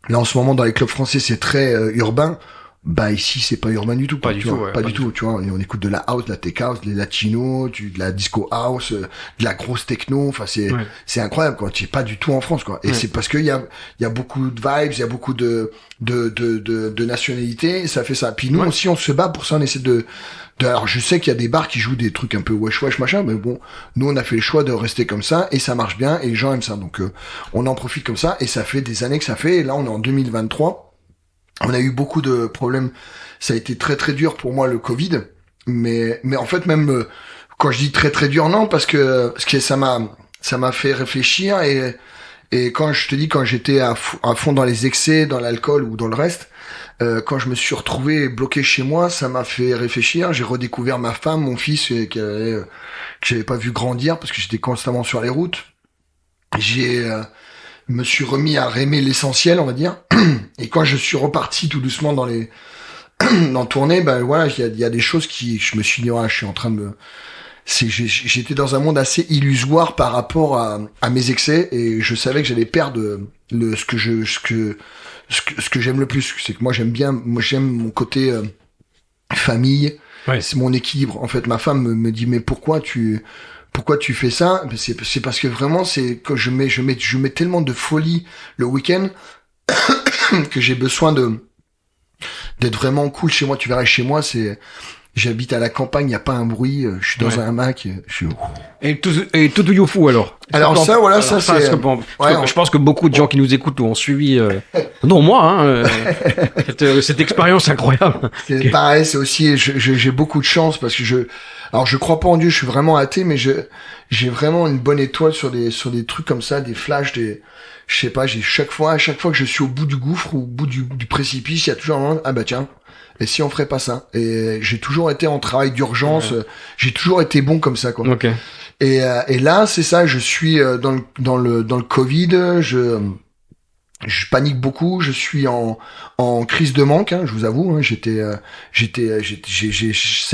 là, en ce moment, dans les clubs français, c'est très urbain. Bah ici c'est pas urbain du tout. Pas du tout, ouais, pas du tout. Tu vois, et on écoute de la house, de la tech house, les latinos, de la disco house, de la grosse techno. Enfin c'est incroyable quoi. Tu es pas du tout en France quoi. Et c'est parce qu'il y a beaucoup de vibes, il y a beaucoup de nationalités. Et ça fait ça. Puis nous aussi on se bat pour ça. On essaie alors je sais qu'il y a des bars qui jouent des trucs un peu wesh machin, mais bon, nous on a fait le choix de rester comme ça et ça marche bien et les gens aiment ça. Donc on en profite comme ça et ça fait des années que ça fait. Et là on est en 2023. On a eu beaucoup de problèmes. Ça a été très très dur pour moi le Covid, mais en fait même quand je dis très très dur non parce que ça m'a fait réfléchir et quand je te dis quand j'étais à fond dans les excès, dans l'alcool ou dans le reste, quand je me suis retrouvé bloqué chez moi, ça m'a fait réfléchir. J'ai redécouvert ma femme, mon fils que j'avais pas vu grandir parce que j'étais constamment sur les routes. Me suis remis à aimer l'essentiel, on va dire. Et quand je suis reparti tout doucement dans tourner, ben voilà, il y a des choses je me suis dit, je suis en train de j'étais dans un monde assez illusoire par rapport à mes excès et je savais que j'allais perdre ce que j'aime le plus. C'est que moi j'aime mon côté famille, c'est mon équilibre. En fait, ma femme me dit, mais pourquoi tu fais ça? C'est parce que vraiment c'est que je mets tellement de folie le week-end que j'ai besoin d'être vraiment cool chez moi. Tu verras, chez moi j'habite à la campagne, il y a pas un bruit, je suis dans un hamac, Et tout do you fou alors? Alors ça voilà, ça c'est je pense que beaucoup de gens qui nous écoutent ont suivi non moi cette expérience incroyable. C'est pareil, c'est aussi j'ai beaucoup de chance parce que je crois pas en Dieu, je suis vraiment athée, mais j'ai vraiment une bonne étoile sur des trucs comme ça, des flashs, je sais pas, à chaque fois que je suis au bout du gouffre ou au bout du précipice, il y a toujours un moment, ah bah tiens, et si on ferait pas ça? Et j'ai toujours été en travail d'urgence, j'ai toujours été bon comme ça quoi. Okay. Et là, c'est ça, je suis dans le Covid, je panique beaucoup, je suis en crise de manque, je vous avoue, ça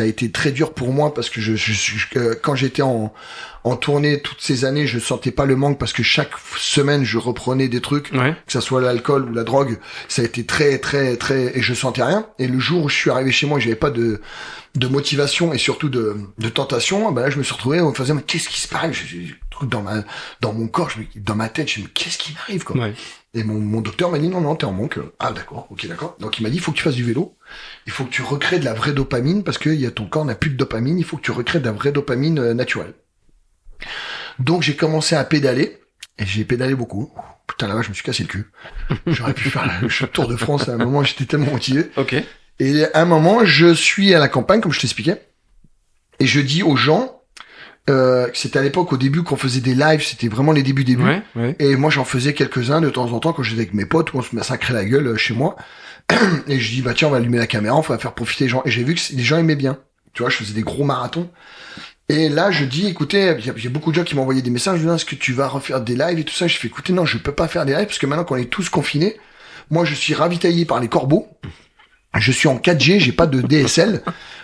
a été très dur pour moi parce que quand j'étais en tournée toutes ces années, je sentais pas le manque parce que chaque semaine je reprenais des trucs, que ça soit l'alcool ou la drogue, ça a été très très très et je sentais rien. Et le jour où je suis arrivé chez moi, j'avais pas de motivation et surtout de tentation, ben là je me suis retrouvé, on me faisait mais qu'est-ce qui se passe, j'ai des trucs dans mon corps, dans ma tête, je me dis qu'est-ce qui m'arrive quoi. Et mon docteur m'a dit non, t'es en manque. Ah d'accord, ok d'accord. Donc il m'a dit il faut que tu fasses du vélo, il faut que tu recrées de la vraie dopamine parce que ton corps n'a plus de dopamine, il faut que tu recrées de la vraie dopamine naturelle. Donc j'ai commencé à pédaler et j'ai pédalé beaucoup. Putain là-bas je me suis cassé le cul. J'aurais pu faire le Tour de France à un moment, j'étais tellement motivé. Ok. Et à un moment je suis à la campagne comme je t'expliquais et je dis aux gens c'était à l'époque au début qu'on faisait des lives, c'était vraiment les débuts. Et moi j'en faisais quelques-uns de temps en temps quand j'étais avec mes potes où on se massacrait la gueule chez moi. Et je dis bah tiens on va allumer la caméra, on va faire profiter les gens. Et j'ai vu que les gens aimaient bien. Tu vois, je faisais des gros marathons. Et là je dis écoutez, il y a beaucoup de gens qui m'ont envoyé des messages, je dis est-ce que tu vas refaire des lives et tout ça. Je fais écoutez non je peux pas faire des lives parce que maintenant qu'on est tous confinés, moi je suis ravitaillé par les corbeaux. Je suis en 4G, j'ai pas de DSL.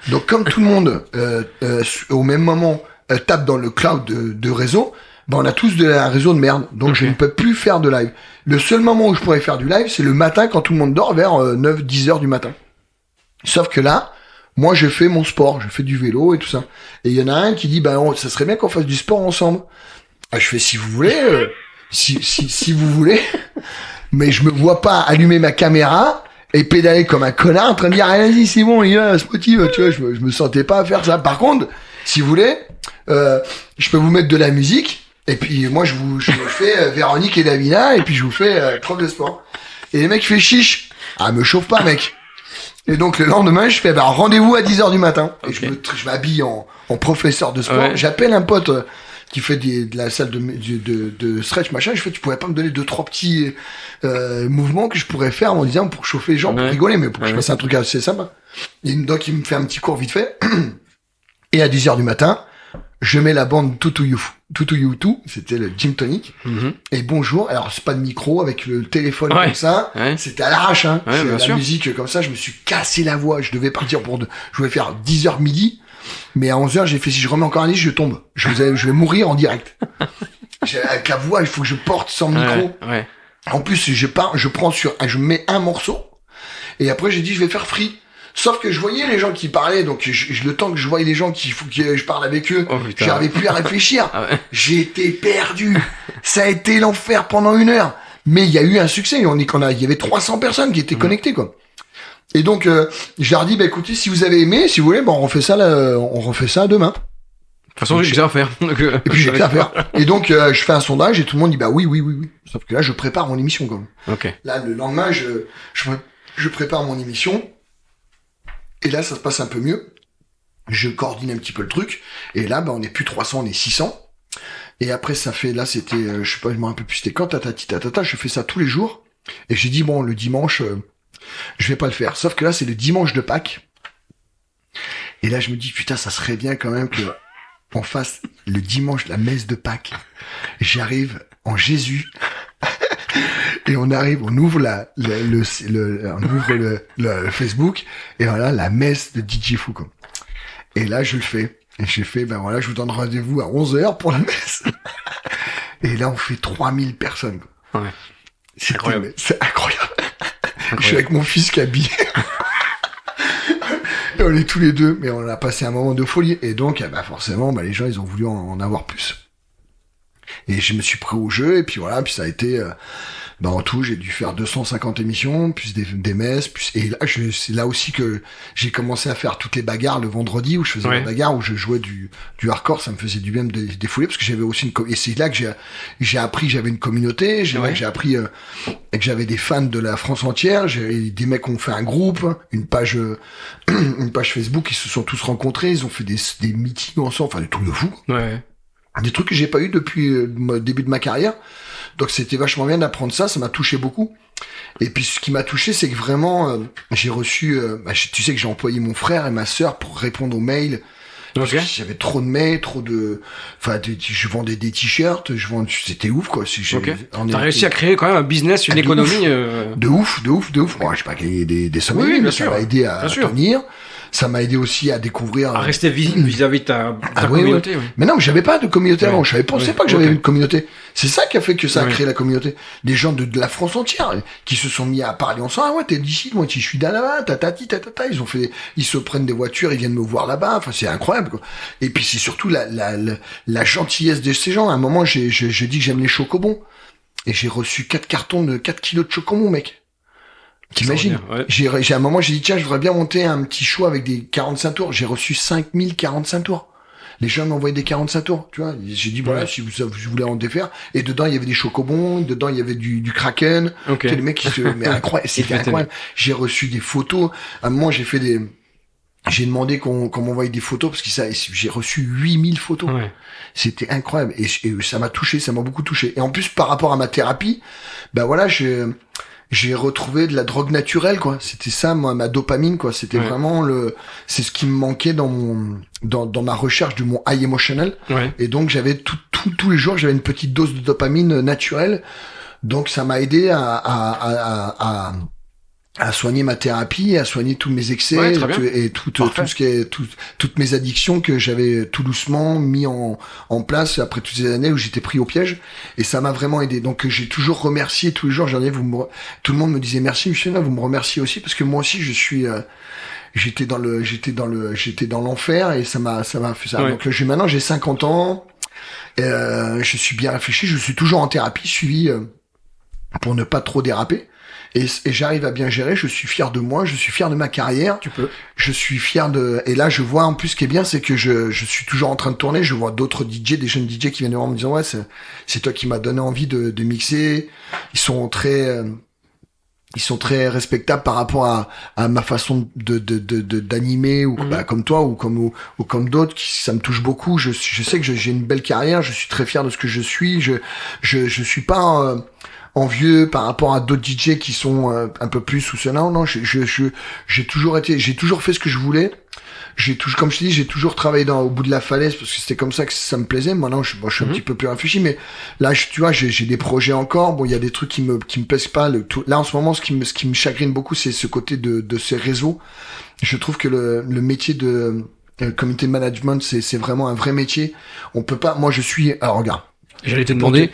Donc comme tout le monde au même moment tape dans le cloud de réseau, on a tous un réseau de merde. Donc je ne peux plus faire de live. Le seul moment où je pourrais faire du live, c'est le matin quand tout le monde dort vers 9-10 heures du matin. Sauf que là, moi je fais mon sport, je fais du vélo et tout ça. Et il y en a un qui dit ça serait bien qu'on fasse du sport ensemble. Je fais si vous voulez, si vous voulez, mais je me vois pas allumer ma caméra et pédaler comme un connard en train de dire allez-y c'est bon il va se motive, tu vois, je me sentais pas à faire ça. Par contre, si vous voulez, je peux vous mettre de la musique et puis moi je vous fais Véronique et Davina et puis je vous fais prof de sport. Et les mecs fait chiche. Ah me chauffe pas mec. Et donc le lendemain je fais rendez-vous à 10h du matin. Et je m'habille en professeur de sport. J'appelle un pote qui fait de la salle de stretch machin. Je fais tu pourrais pas me donner 2-3 petits mouvements que je pourrais faire en disant pour chauffer les gens, pour rigoler, mais pour que je fasse un truc assez sympa. Et donc il me fait un petit cours vite fait. Et à 10h du matin, je mets la bande Tutu You Too, c'était le Gym Tonic. Et bonjour. Alors c'est pas de micro avec le téléphone comme ça, c'était à l'arrache c'est la musique comme ça, je me suis cassé la voix, je devais partir je voulais faire 10h midi. Mais à 11h, j'ai fait si je remets encore un disque, je tombe. Je vais mourir en direct. Avec la voix, il faut que je porte sans micro. En plus, je mets un morceau Et après, j'ai dit, je vais faire free. Sauf que je voyais les gens qui parlaient, donc le temps que je voyais les gens qu'il faut que je parle avec eux, j'arrivais plus à réfléchir. Ah ouais. J'étais perdu. Ça a été l'enfer pendant 1 heure. Mais il y a eu un succès. Il y avait 300 personnes qui étaient connectées, quoi. Et donc, je leur dis, bah écoutez, si vous avez aimé, si vous voulez, on refait ça demain. De toute façon, j'ai que ça à faire. Donc, et puis j'ai que ça à faire. Et donc, je fais un sondage et tout le monde dit, bah oui. Sauf que là, je prépare mon émission, quand même. Ok. Là, le lendemain, je prépare mon émission. Et là, ça se passe un peu mieux. Je coordonne un petit peu le truc. Et là, on n'est plus 300, on est 600. Et après, c'était, je sais pas, je me rappelle plus c'était quand, je fais ça tous les jours. Et j'ai dit, bon, le dimanche, je vais pas le faire. Sauf que là, c'est le dimanche de Pâques. Et là, je me dis, putain, ça serait bien quand même que on fasse le dimanche la messe de Pâques. J'arrive en Jésus. Et on ouvre le Facebook, et voilà, la messe de DJ Fou, quoi. Et là, je le fais. Et j'ai fait, je vous donne rendez-vous à 11h pour la messe. Et là, on fait 3000 personnes, quoi. Ouais. C'est incroyable. C'est incroyable. Je suis avec mon fils qui est habillé. Et on est tous les deux, mais on a passé un moment de folie. Et donc, forcément, les gens, ils ont voulu en avoir plus. Et je me suis pris au jeu, et puis voilà, puis ça a été, en tout, j'ai dû faire 250 émissions, plus des messes, et là, c'est là aussi que j'ai commencé à faire toutes les bagarres le vendredi, où je faisais la bagarre, où je jouais du hardcore, ça me faisait du bien de me défouler, parce que j'avais aussi et c'est là que j'ai appris que j'avais une communauté, j'ai appris, que j'avais des fans de la France entière, des mecs qui ont fait un groupe, une page Facebook, ils se sont tous rencontrés, ils ont fait des meetings ensemble, enfin, des trucs de fou. Ouais. Des trucs que j'ai pas eu depuis le début de ma carrière. Donc c'était vachement bien d'apprendre ça m'a touché beaucoup. Et puis ce qui m'a touché, c'est que vraiment, j'ai reçu, tu sais que j'ai employé mon frère et ma sœur pour répondre aux mails. Parce que j'avais trop de mails, je vendais des t-shirts, c'était ouf, quoi. T'as réussi à créer quand même un business, une économie. De ouf. Bon, j'ai pas gagné des sommes, mais ça m'a aidé à tenir. Ça m'a aidé aussi à découvrir... À rester visible vis-à-vis de ta communauté. Oui. Mais non, mais j'avais pas de communauté avant. Je pensais pas que j'avais une communauté. C'est ça qui a fait que ça a créé la communauté. Des gens de la France entière qui se sont mis à parler ensemble. Ah ouais, t'es d'ici, moi je suis là-bas, ils se prennent des voitures, ils viennent me voir là-bas. Enfin, c'est incroyable, quoi. Et puis c'est surtout la gentillesse de ces gens. À un moment, j'ai dit que j'aime les chocobons. Et j'ai reçu 4 kilos de chocobons, mec. T'imagines? Ouais. À un moment, j'ai dit, tiens, je voudrais bien monter un petit show avec des 45 tours. J'ai reçu 5000 45 tours. Les gens m'envoyaient des 45 tours, tu vois. J'ai dit, voilà, si vous voulez en défaire. Et dedans, il y avait des chocobons, dedans, il y avait du Kraken. Okay. Les mecs mais incroyable, c'était incroyable. J'ai reçu des photos. À un moment, j'ai demandé qu'on m'envoie des photos parce que j'ai reçu 8000 photos. Ouais. C'était incroyable. Et ça m'a touché, ça m'a beaucoup touché. Et en plus, par rapport à ma thérapie, j'ai retrouvé de la drogue naturelle, quoi. C'était ça, moi, ma dopamine, quoi. C'était vraiment c'est ce qui me manquait dans ma recherche de mon high emotional. Ouais. Et donc, j'avais tous les jours, j'avais une petite dose de dopamine naturelle. Donc, ça m'a aidé à soigner ma thérapie, à soigner tous mes excès et tout toutes mes addictions que j'avais tout doucement mis en place après toutes ces années où j'étais pris au piège, et ça m'a vraiment aidé. Donc j'ai toujours remercié tous les jours. Tout le monde me disait merci Michel, vous me remerciez aussi, parce que moi aussi j'étais dans l'enfer, et ça m'a fait ça. Ouais. Donc maintenant j'ai 50 ans, je suis bien réfléchi, je suis toujours en thérapie suivi pour ne pas trop déraper. Et j'arrive à bien gérer, je suis fier de moi, je suis fier de ma carrière. Tu peux. Je suis fier et là, je vois, en plus, ce qui est bien, c'est que je suis toujours en train de tourner, je vois d'autres DJ, des jeunes DJ qui viennent me voir en me disant, ouais, c'est toi qui m'as donné envie de mixer. Ils sont très respectables par rapport à ma façon d'animer, ou comme toi, ou comme d'autres, ça me touche beaucoup. Je sais que j'ai une belle carrière, je suis très fier de ce que je suis. Je suis pas, envieux par rapport à d'autres DJ qui sont un peu plus ou cela. Non, j'ai toujours fait ce que je voulais. Comme je te dis, j'ai toujours travaillé au bout de la falaise, parce que c'était comme ça que ça me plaisait. Maintenant, je suis un petit peu plus réfléchi, mais là, tu vois, j'ai des projets encore. Bon, il y a des trucs qui me plaisent pas. Là, en ce moment, ce qui me chagrine beaucoup, c'est ce côté de ces réseaux. Je trouve que le métier de community management, c'est vraiment un vrai métier. On peut pas, alors regarde. J'allais te demander,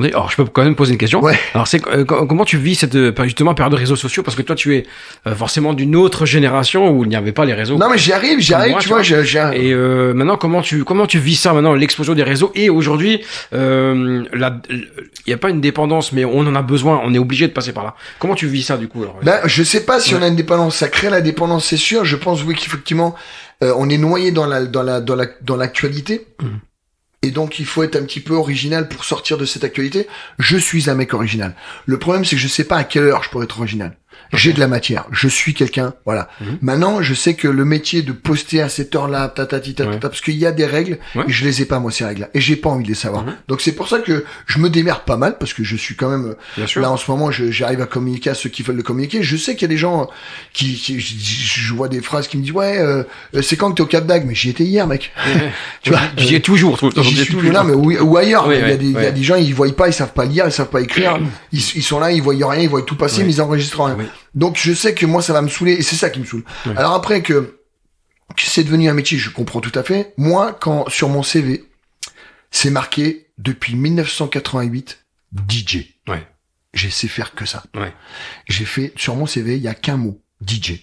alors je peux quand même poser une question. Ouais. Alors comment tu vis cette justement période de réseaux sociaux, parce que toi tu es forcément d'une autre génération où il n'y avait pas les réseaux. Non mais j'y arrive, moi, tu vois. Et maintenant comment tu vis ça maintenant, l'explosion des réseaux, et aujourd'hui il y a pas une dépendance, mais on en a besoin, on est obligé de passer par là. Comment tu vis ça du coup alors? Ben je sais pas si on a une dépendance, ça crée la dépendance, c'est sûr. Je pense oui qu'effectivement on est noyé dans l'actualité. Et donc, il faut être un petit peu original pour sortir de cette actualité. Je suis un mec original. Le problème, c'est que je sais pas à quelle heure je pourrais être original. J'ai de la matière. Je suis quelqu'un. Voilà. Maintenant, je sais que le métier de poster à cette heure-là, parce qu'il y a des règles, et je les ai pas, moi, ces règles-là. Et j'ai pas envie de les savoir. Donc, c'est pour ça que je me démerde pas mal, parce que je suis quand même, là, en ce moment, j'arrive à communiquer à ceux qui veulent le communiquer. Je sais qu'il y a des gens je vois des phrases qui me disent, c'est quand que t'es au Cap d'Agde? Mais j'y étais hier, mec. Tu vois, j'y ai toujours. J'y suis plus là, mais ou ailleurs. Il y a des gens, ils voient pas, ils savent pas lire, ils savent pas écrire. Ils sont là, ils voient rien, ils voient tout passer, mais ils enregistrent rien. Donc je sais que moi ça va me saouler, et c'est ça qui me saoule. Alors après que c'est devenu un métier, je comprends tout à fait. Moi, quand sur mon CV, c'est marqué depuis 1988 DJ. J'ai sais faire que ça. J'ai fait sur mon CV, il y a qu'un mot, DJ.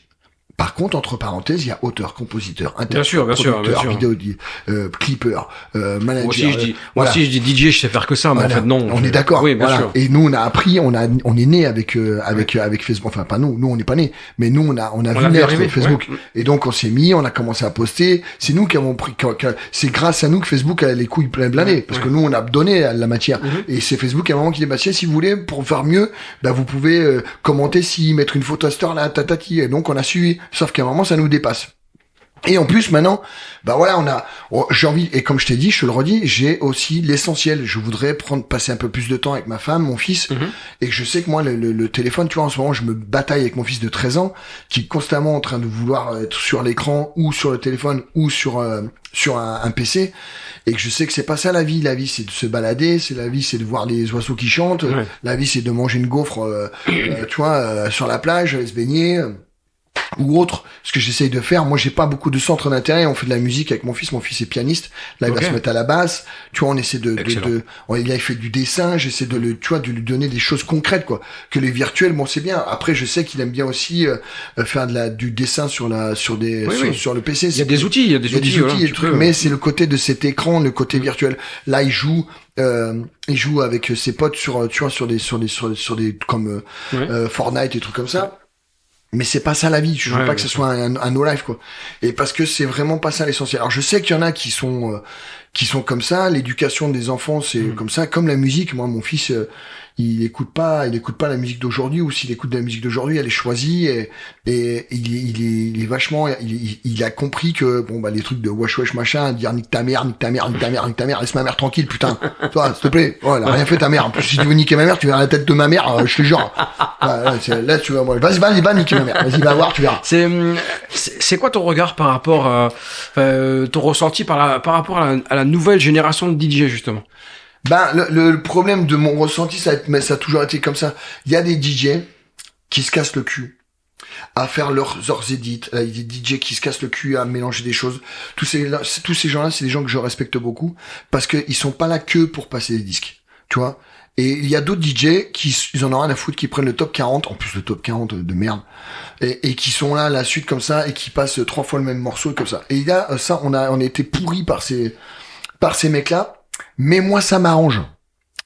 Par contre, entre parenthèses, il y a auteur, compositeur, interprète, producteur, vidéo, clipper, manager. Moi aussi, je dis DJ, je sais faire que ça, mais en fait, non. On est d'accord. Oui, bien sûr. Et nous, on a appris, on est né avec Facebook. Enfin, pas nous. Nous, on n'est pas nés. Mais nous, on a vu naître Facebook. Et donc, on s'est mis, on a commencé à poster. C'est nous qui avons pris, c'est grâce à nous que Facebook a les couilles blindées. Parce que nous, on a donné la matière. Et c'est Facebook à un moment qui dit, bah, si vous voulez, pour faire mieux, bah, vous pouvez, commenter mettre une photo à cette heure-là, tatati. Et donc, on a suivi. Sauf qu'à un moment, ça nous dépasse. Et en plus, maintenant, bah voilà, j'ai envie, et comme je t'ai dit, je te le redis, j'ai aussi l'essentiel. Je voudrais passer un peu plus de temps avec ma femme, mon fils, et que je sais que moi, le téléphone, tu vois, en ce moment, je me bataille avec mon fils de 13 ans, qui est constamment en train de vouloir être sur l'écran, ou sur le téléphone, ou sur un PC, et que je sais que c'est pas ça la vie. La vie, c'est de se balader, la vie, c'est de voir les oiseaux qui chantent, la vie, c'est de manger une gaufre, tu vois, sur la plage, se baigner, ou autre, ce que j'essaye de faire. Moi, j'ai pas beaucoup de centres d'intérêt. On fait de la musique avec mon fils est pianiste. Là, il va se mettre à la basse. Tu vois, on essaie il fait du dessin. J'essaie de lui donner des choses concrètes, quoi. Que les virtuels, bon, c'est bien. Après, je sais qu'il aime bien aussi, faire du dessin sur le PC. Il y a des outils, mais c'est le côté de cet écran, le côté virtuel. Là, il joue avec ses potes sur des comme Fortnite et trucs comme ça. Mais c'est pas ça la vie. Je veux pas que ce soit un no life, quoi. Et parce que c'est vraiment pas ça l'essentiel. Alors je sais qu'il y en a qui sont comme ça. L'éducation des enfants, c'est comme ça. Comme la musique. Moi, mon fils, il écoute pas la musique d'aujourd'hui, ou s'il écoute de la musique d'aujourd'hui, elle est choisie, et il est vachement, il a compris que, bon, bah, les trucs de wesh wesh machin, dire nique ta mère, laisse ma mère tranquille, putain. Toi, s'il te plaît. Oh, elle a rien fait ta mère. En plus, si tu veux niquer ma mère, tu verras la tête de ma mère, je te jure. Là, tu vas, vas-y, niquer ma mère. Vas-y, va voir, tu verras. C'est quoi ton regard par rapport à, ton ressenti par rapport à la nouvelle génération de DJ, justement? Ben, le problème de mon ressenti, ça a toujours été comme ça. Il y a des DJ qui se cassent le cul à faire leurs edits. Il y a des DJ qui se cassent le cul à mélanger des choses. Tous ces gens-là, c'est des gens que je respecte beaucoup, parce que ils sont pas là que pour passer des disques. Tu vois? Et il y a d'autres DJ ils en ont rien à foutre, qui prennent le top 40, en plus le top 40 de merde, et qui sont là à la suite comme ça, et qui passent 3 fois le même morceau comme ça. Et il y a ça, on a été pourris par ces mecs-là. Mais moi, ça m'arrange.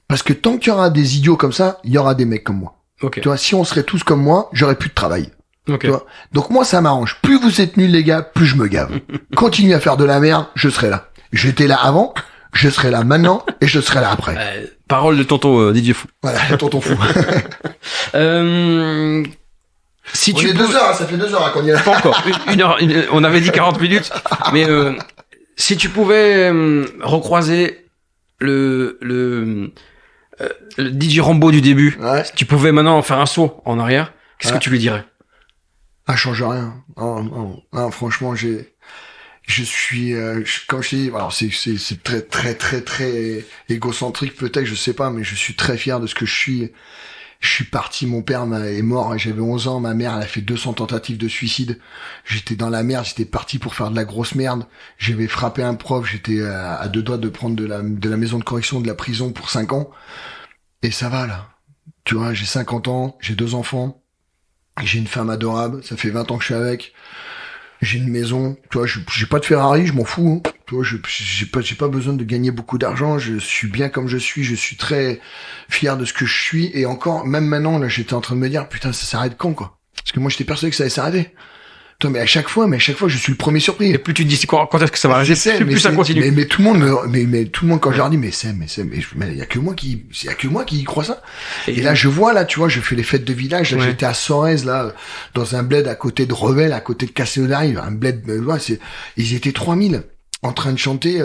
Parce que tant qu'il y aura des idiots comme ça, il y aura des mecs comme moi. Okay. Tu vois, si on serait tous comme moi, j'aurais plus de travail. Okay. Tu vois. Donc moi, ça m'arrange. Plus vous êtes nuls, les gars, plus je me gave. Continuez à faire de la merde, je serai là. J'étais là avant, je serai là maintenant, et je serai là après. Parole de tonton DJ Fou. Voilà, tonton Fou. Si on est 2 heures, ça fait 2 heures qu'on y est là. Pas encore. Une heure, on avait dit 40 minutes. Mais si tu pouvais recroiser le DJ Rambo du début, si tu pouvais maintenant faire un saut en arrière, qu'est-ce que tu lui dirais? Ah, change rien. Non, franchement, je suis, comme je t'ai dit, alors c'est très, très, très, très égocentrique peut-être, je sais pas, mais je suis très fier de ce que je suis. Je suis parti, mon père est mort, j'avais 11 ans, ma mère, elle a fait 200 tentatives de suicide. J'étais dans la merde, j'étais parti pour faire de la grosse merde. J'avais frappé un prof, j'étais à 2 doigts de prendre de la maison de correction, de la prison pour 5 ans. Et ça va, là. Tu vois, j'ai 50 ans, j'ai 2 enfants, j'ai une femme adorable, ça fait 20 ans que je suis avec. J'ai une maison, tu vois, j'ai pas de Ferrari, je m'en fous, hein. Tu vois, j'ai pas besoin de gagner beaucoup d'argent, je suis bien comme je suis très fier de ce que je suis, et encore, même maintenant, là, j'étais en train de me dire, putain, ça s'arrête quand, quoi? Parce que moi, j'étais persuadé que ça allait s'arrêter. Toi, mais à chaque fois, je suis le premier surpris. Et plus tu te dis quand est-ce que ça va arrêter, plus ça continue. Mais tout le monde tout le monde, quand je leur dis, mais il y a que moi qui y crois ça. Et là, je vois, là, tu vois, je fais les fêtes de village, là, j'étais à Sorèze, là, dans un bled à côté de Revel, à côté de Castelnaudary, un bled, ils étaient 3000, en train de chanter,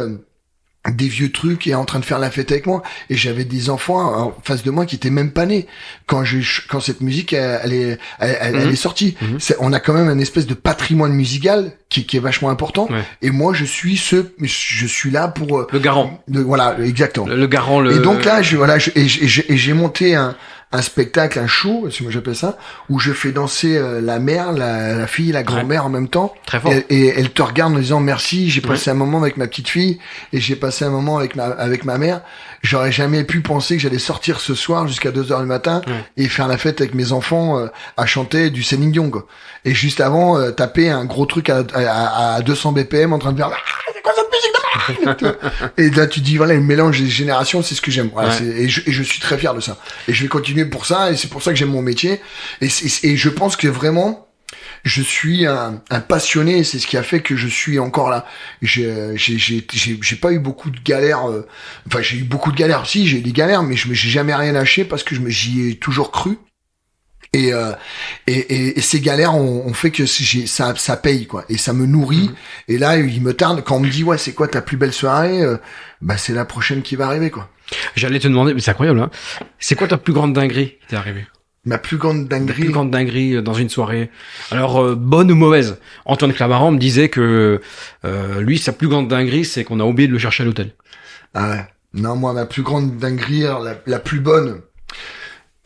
des vieux trucs et en train de faire la fête avec moi, et j'avais des enfants en face de moi qui étaient même pas nés quand cette musique elle est sortie. On a quand même un espèce de patrimoine musical qui est vachement important, et moi je suis là pour le garant. Voilà, exactement. Le garant. Et donc là j'ai monté un spectacle, un show, c'est moi j'appelle ça, où je fais danser la mère, la fille, la grand-mère en même temps. Très fort. Et elle te regarde en disant merci, j'ai passé un moment avec ma petite fille et j'ai passé un moment avec ma mère. J'aurais jamais pu penser que j'allais sortir ce soir jusqu'à 2h du matin et faire la fête avec mes enfants à chanter du Céline Dion, quoi. Et juste avant taper un gros truc à 200 BPM en train de faire c'est quoi cette musique? Et là tu dis voilà, le mélange des générations, c'est ce que j'aime. Voilà, et je suis très fier de ça. Et je vais continuer pour ça, et c'est pour ça que j'aime mon métier. Et je pense que vraiment je suis un passionné, et c'est ce qui a fait que je suis encore là. J'ai pas eu beaucoup de galères, enfin j'ai eu beaucoup de galères, si j'ai eu des galères, mais j'ai jamais rien lâché parce que j'y ai toujours cru. Et ces galères ont fait que ça paye, quoi, et ça me nourrit. Et là il me tarde quand on me dit ouais, c'est quoi ta plus belle soirée, c'est la prochaine qui va arriver, quoi. J'allais te demander, mais c'est incroyable, hein. C'est quoi ta plus grande dinguerie qui t'est arrivée? Ma plus grande dinguerie. La plus grande dinguerie dans une soirée. Alors, bonne ou mauvaise? Antoine Clamaran me disait que lui, sa plus grande dinguerie, c'est qu'on a oublié de le chercher à l'hôtel. Ah ouais. Non, moi, ma plus grande dinguerie, la plus bonne,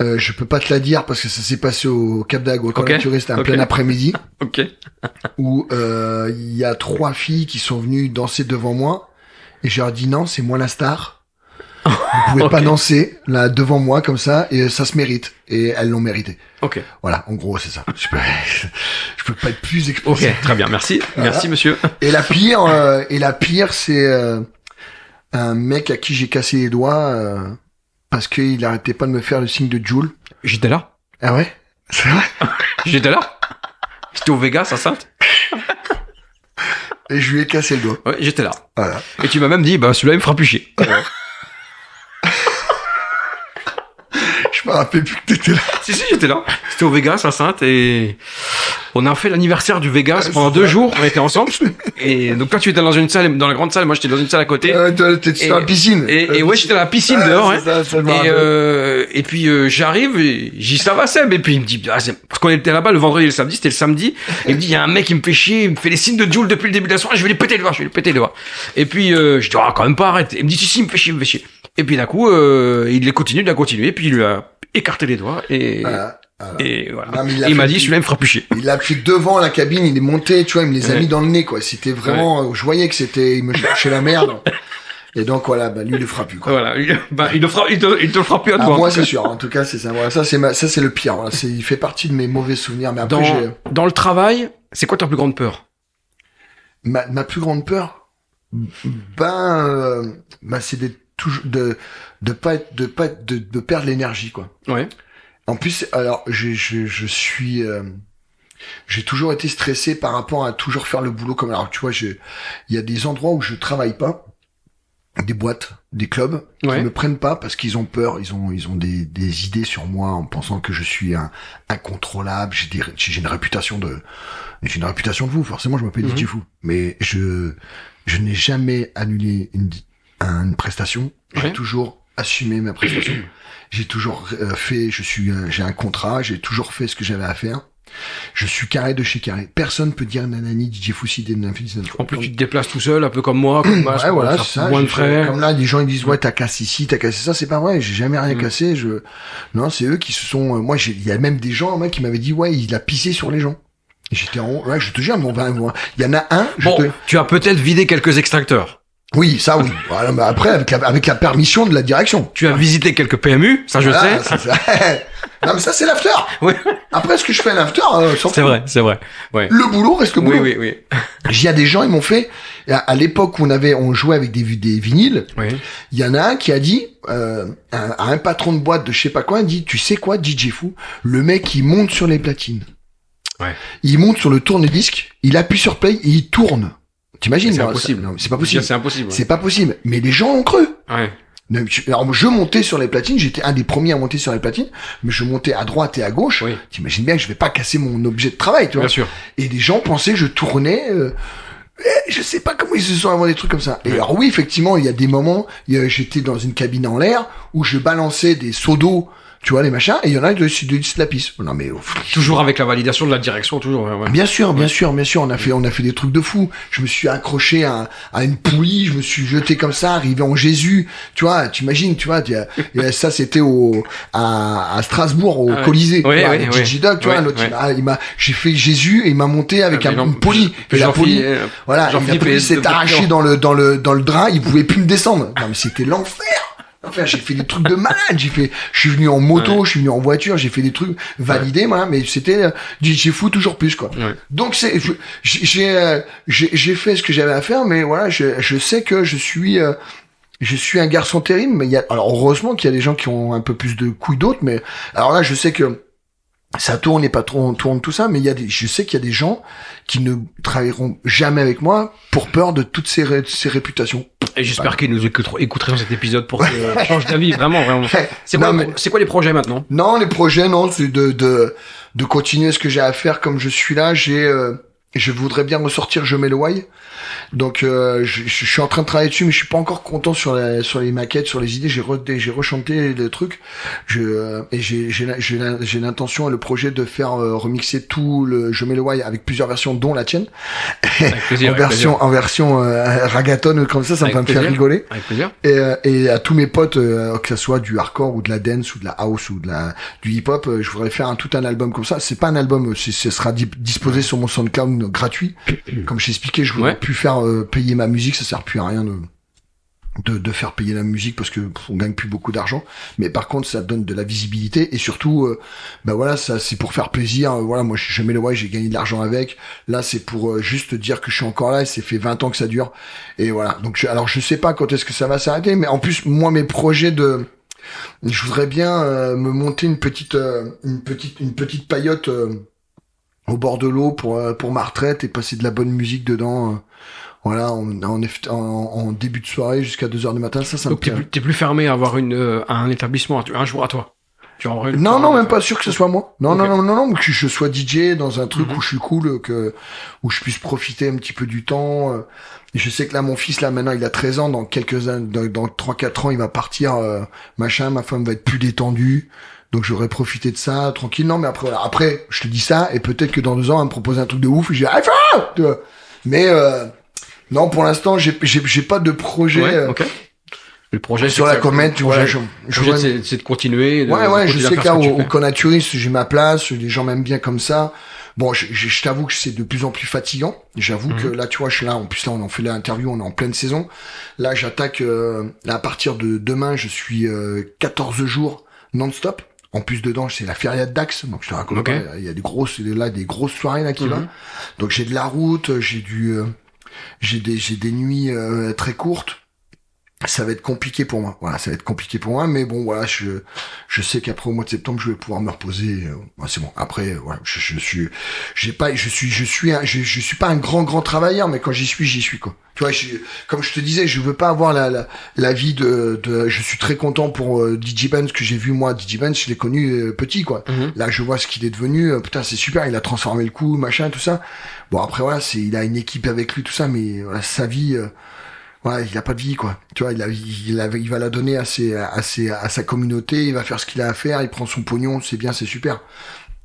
je peux pas te la dire parce que ça s'est passé au Cap d'Agde, quand le touriste, un plein après-midi. Ok. Où il y a 3 filles qui sont venues danser devant moi, et je leur dis non, c'est moi la star. Vous pouvez pas danser là devant moi comme ça, et ça se mérite, et elles l'ont mérité. Ok. Voilà, en gros c'est ça. Je peux pas être plus exposé. Ok, très bien, merci, voilà. Merci monsieur. Et la pire, c'est un mec à qui j'ai cassé les doigts parce qu'il arrêtait pas de me faire le signe de Joule. J'étais là. Ah ouais, c'est vrai. J'étais là. J'étais au Vegas à Sainte. Et je lui ai cassé le doigt. Ouais, j'étais là. Voilà. Et tu m'as même dit, celui-là il me fera plus chier. Je me rappelle plus que t'étais là. Si, j'étais là. C'était au Vegas à Sainte, et on a fait l'anniversaire du Vegas pendant 2 jours. On était ensemble. Et donc toi tu étais dans une salle, dans la grande salle, moi j'étais dans une salle à côté. T'étais dans la piscine. Et ouais, j'étais dans la piscine dehors. Et puis j'arrive, et j'y dis ça va Seb, et puis il me dit parce qu'on était là-bas le vendredi et le samedi, c'était le samedi. Et il me dit il y a un mec qui me fait chier, il me fait les signes de Joule depuis le début de la soirée, je vais lui péter le doigt. Et puis je dis quand même pas, arrête. Il me dit si il me fait chier. Et puis d'un coup il a continué, et puis il lui a écarté les doigts, et et voilà. Non, il m'a dit celui-là il me fera plus chier. Il l'a pris devant la cabine, il est monté, tu vois, il me les a mis dans le nez, quoi. C'était vraiment, je voyais que il me cherchait la merde. Et donc voilà, lui il le fera plus, quoi. Voilà, il te le fera plus à toi. Moi c'est sûr, en tout cas c'est ça. Voilà, ça c'est le pire. Voilà. Il fait partie de mes mauvais souvenirs. Mais après dans le travail, c'est quoi ta plus grande peur? Ma plus grande peur, c'est de perdre l'énergie, quoi. Ouais. En plus, alors je suis j'ai toujours été stressé par rapport à toujours faire le boulot comme, alors tu vois, il y a des endroits où je travaille pas, des boîtes, des clubs qui me prennent pas parce qu'ils ont peur, ils ont des idées sur moi en pensant que je suis incontrôlable, j'ai une réputation de fou, forcément je m'appelle DJ Fou, mais je n'ai jamais annulé une prestation, j'ai toujours assumé ma prestation. J'ai toujours j'ai un contrat, j'ai toujours fait ce que j'avais à faire. Je suis carré de chez carré. Personne peut dire nanani, DJ Fou si des nanani. En plus, tu te déplaces tout seul, un peu comme moi, comme Masque, ouais, voilà, c'est ça. moins de frais. Comme là, des gens, ils disent, ouais, t'as cassé ici, t'as cassé ça. C'est pas vrai. J'ai jamais rien cassé. Non, c'est eux qui se sont, moi, il y a même des gens, qui m'avaient dit, ouais, il a pissé sur les gens. Et j'étais ouais, je te jure, il y en a un, tu as peut-être vidé quelques extincteurs. Oui, ça oui. Voilà, mais après, avec la permission de la direction. Tu as visité quelques PMU, ça je sais. Non, mais ça, c'est l'after. Oui. Après, ce que je fais à l'after, c'est vrai. Ouais. Le boulot reste le boulot. Oui. Il y a des gens, ils m'ont fait, à l'époque où on jouait avec des vinyles, il y en a un qui a dit, à un patron de boîte de je sais pas quoi, il dit, tu sais quoi, DJ Fou, le mec, il monte sur les platines. Ouais. Il monte sur le tourne-disque, il appuie sur play et il tourne. T'imagines? C'est impossible. C'est pas possible. C'est impossible. C'est pas possible. Mais les gens ont cru. Ouais. Alors, je montais sur les platines, j'étais un des premiers à monter sur les platines, mais je montais à droite et à gauche. Oui. T'imagines bien que je vais pas casser mon objet de travail, tu vois. Bien sûr. Et des gens pensaient que je tournais, je sais pas comment ils se sont inventés des trucs comme ça. Et alors oui, effectivement, il y a des moments, j'étais dans une cabine en l'air où je balançais des seaux d'eau, tu vois, les machins, et il y en a qui se la pisse. Non, mais, toujours avec la validation de la direction, toujours, ouais. Bien sûr, on a fait des trucs de fou. Je me suis accroché à une poulie, je me suis jeté comme ça, arrivé en Jésus. Tu vois, t'imagines, tu vois, ça, c'était à Strasbourg, au Colisée. Gigi Dog, tu vois, l'autre, j'ai fait Jésus et il m'a monté avec une poulie. Et la poulie, voilà, la poulie s'est arrachée dans le drap, il pouvait plus me descendre. Non, mais c'était l'enfer. Enfin, j'ai fait des trucs de malade, je suis venu en moto, je suis venu en voiture, j'ai fait des trucs validés, moi, mais c'était DJ Fou toujours plus, quoi. Ouais. Donc j'ai fait ce que j'avais à faire, mais voilà, je sais que je suis un garçon terrible, mais alors heureusement qu'il y a des gens qui ont un peu plus de couilles d'autres, mais alors là, je sais que ça tourne et pas trop, on tourne tout ça, mais je sais qu'il y a des gens qui ne travailleront jamais avec moi pour peur de toutes ces réputations. Et j'espère qu'ils nous écouteront cet épisode pour qu'ils changent d'avis, vraiment. C'est quoi les projets maintenant? Non, les projets, non, c'est de continuer ce que j'ai à faire comme je suis là. Je voudrais bien ressortir Je mets le why. Donc je suis en train de travailler dessus, mais je suis pas encore content sur les maquettes, sur les idées. J'ai rechanté le truc. Et j'ai l'intention et le projet de faire remixer tout le Je mets le why avec plusieurs versions, dont la tienne. En version ragaton comme ça me fait me faire rigoler. Avec plaisir. Et à tous mes potes, que ça soit du hardcore ou de la dance ou de la house ou du hip hop, je voudrais faire tout un album comme ça. C'est pas un album, ce sera disposé sur mon SoundCloud gratuit. Comme je t'expliquais, je voudrais plus faire payer ma musique, ça sert plus à rien de faire payer la musique parce que on gagne plus beaucoup d'argent, mais par contre ça donne de la visibilité et surtout voilà, ça c'est pour faire plaisir. Voilà, moi je mets le why, j'ai gagné de l'argent avec. Là c'est pour juste dire que je suis encore là et c'est fait 20 ans que ça dure. Et voilà. Donc alors je sais pas quand est-ce que ça va s'arrêter, mais en plus moi mes projets je voudrais bien me monter une petite paillote au bord de l'eau pour ma retraite et passer de la bonne musique dedans. Voilà, en début de soirée jusqu'à 2h du matin, ça donc me plaît. T'es plus fermé à avoir un établissement, un jour à toi. Non, même pas sûr que ce soit moi. Non, que je sois DJ dans un truc où je suis cool, où je puisse profiter un petit peu du temps. Et je sais que là, mon fils, là, maintenant, il a 13 ans, dans 3-4 ans, il va partir, ma femme va être plus détendue. Donc j'aurais profité de ça, tranquille. Non, mais après, voilà. Après, je te dis ça, et peut-être que dans 2 ans, elle me propose un truc de ouf, et je dis, mais, non, pour l'instant, j'ai pas de projet. Ouais, okay. Le projet sur la comète, c'est de continuer. Je sais qu'au Conaturiste, j'ai ma place, les gens m'aiment bien comme ça. Bon, je t'avoue que c'est de plus en plus fatigant. J'avoue que là, tu vois, je suis là. En plus, là, on en fait l'interview, on est en pleine saison. Là, j'attaque, là, à partir de demain, je suis 14 jours non-stop. En plus, dedans, c'est la feria de Dax. Donc, je te raconte pas, il y a des grosses soirées, là, qui va. Donc, j'ai de la route, j'ai des nuits, très courtes. Ça va être compliqué pour moi. Voilà, ça va être compliqué pour moi, mais bon, voilà, je sais qu'après au mois de septembre, je vais pouvoir me reposer. C'est bon. Après, voilà, je suis pas un grand travailleur, mais quand j'y suis, quoi. Tu vois, comme je te disais, je veux pas avoir la vie je suis très content pour DJ Benz que j'ai vu, moi. DJ Benz, je l'ai connu petit, quoi. Là, je vois ce qu'il est devenu. Putain, c'est super. Il a transformé le coup, machin, tout ça. Bon, après, voilà, il a une équipe avec lui, tout ça, mais voilà, sa vie, voilà, il a pas de vie, quoi. Tu vois, il va la donner à sa communauté, il va faire ce qu'il a à faire, il prend son pognon, c'est bien, c'est super.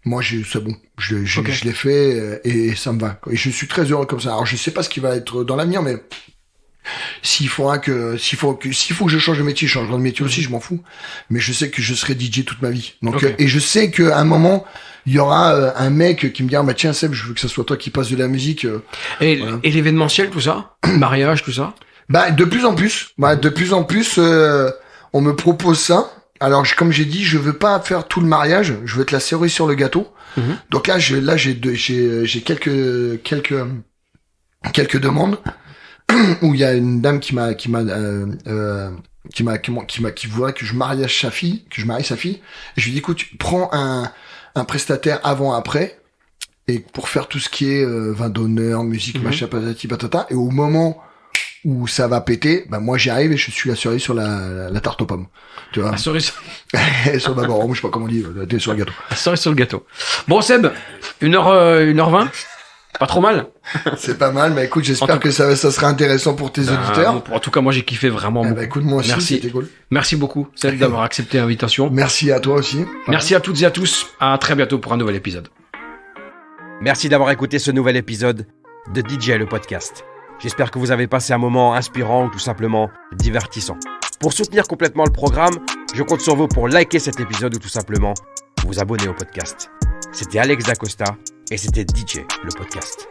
Moi, c'est bon. Je l'ai fait et ça me va. Et je suis très heureux comme ça. Alors, je sais pas ce qui va être dans l'avenir, mais s'il faut que je change de métier, je changerai de métier aussi, je m'en fous. Mais je sais que je serai DJ toute ma vie. Donc, et je sais qu'à un moment, il y aura un mec qui me dira, bah tiens Seb, je veux que ça soit toi qui passe de la musique. Et l'événementiel, tout ça, mariage, tout ça. Bah de plus en plus, on me propose ça. Alors comme j'ai dit, je veux pas faire tout le mariage, je veux être la cerise sur le gâteau. Donc là j'ai quelques demandes où il y a une dame qui voudrait que je marie sa fille. Et je lui dis écoute, prends un prestataire avant-après et pour faire tout ce qui est vin d'honneur, musique, machin, patati patata. Et au moment où ça va péter, bah moi j'y arrive et je suis la cerise sur la tarte aux pommes. Tu vois. La cerise sur d'abord, moi je sais pas comment on dit, la sur le gâteau. La cerise sur le gâteau. Bon Seb, 1h20. Pas trop mal. C'est pas mal, mais écoute, j'espère que ça sera intéressant pour tes auditeurs. En tout cas, moi j'ai kiffé vraiment beaucoup. Écoute, moi aussi, merci. C'était cool. Merci beaucoup, Seb, d'avoir accepté l'invitation. Merci à toi aussi. Merci à toutes et à tous. À très bientôt pour un nouvel épisode. Merci d'avoir écouté ce nouvel épisode de DJ le podcast. J'espère que vous avez passé un moment inspirant ou tout simplement divertissant. Pour soutenir complètement le programme, je compte sur vous pour liker cet épisode ou tout simplement vous abonner au podcast. C'était Alex Dacosta et c'était DJ le podcast.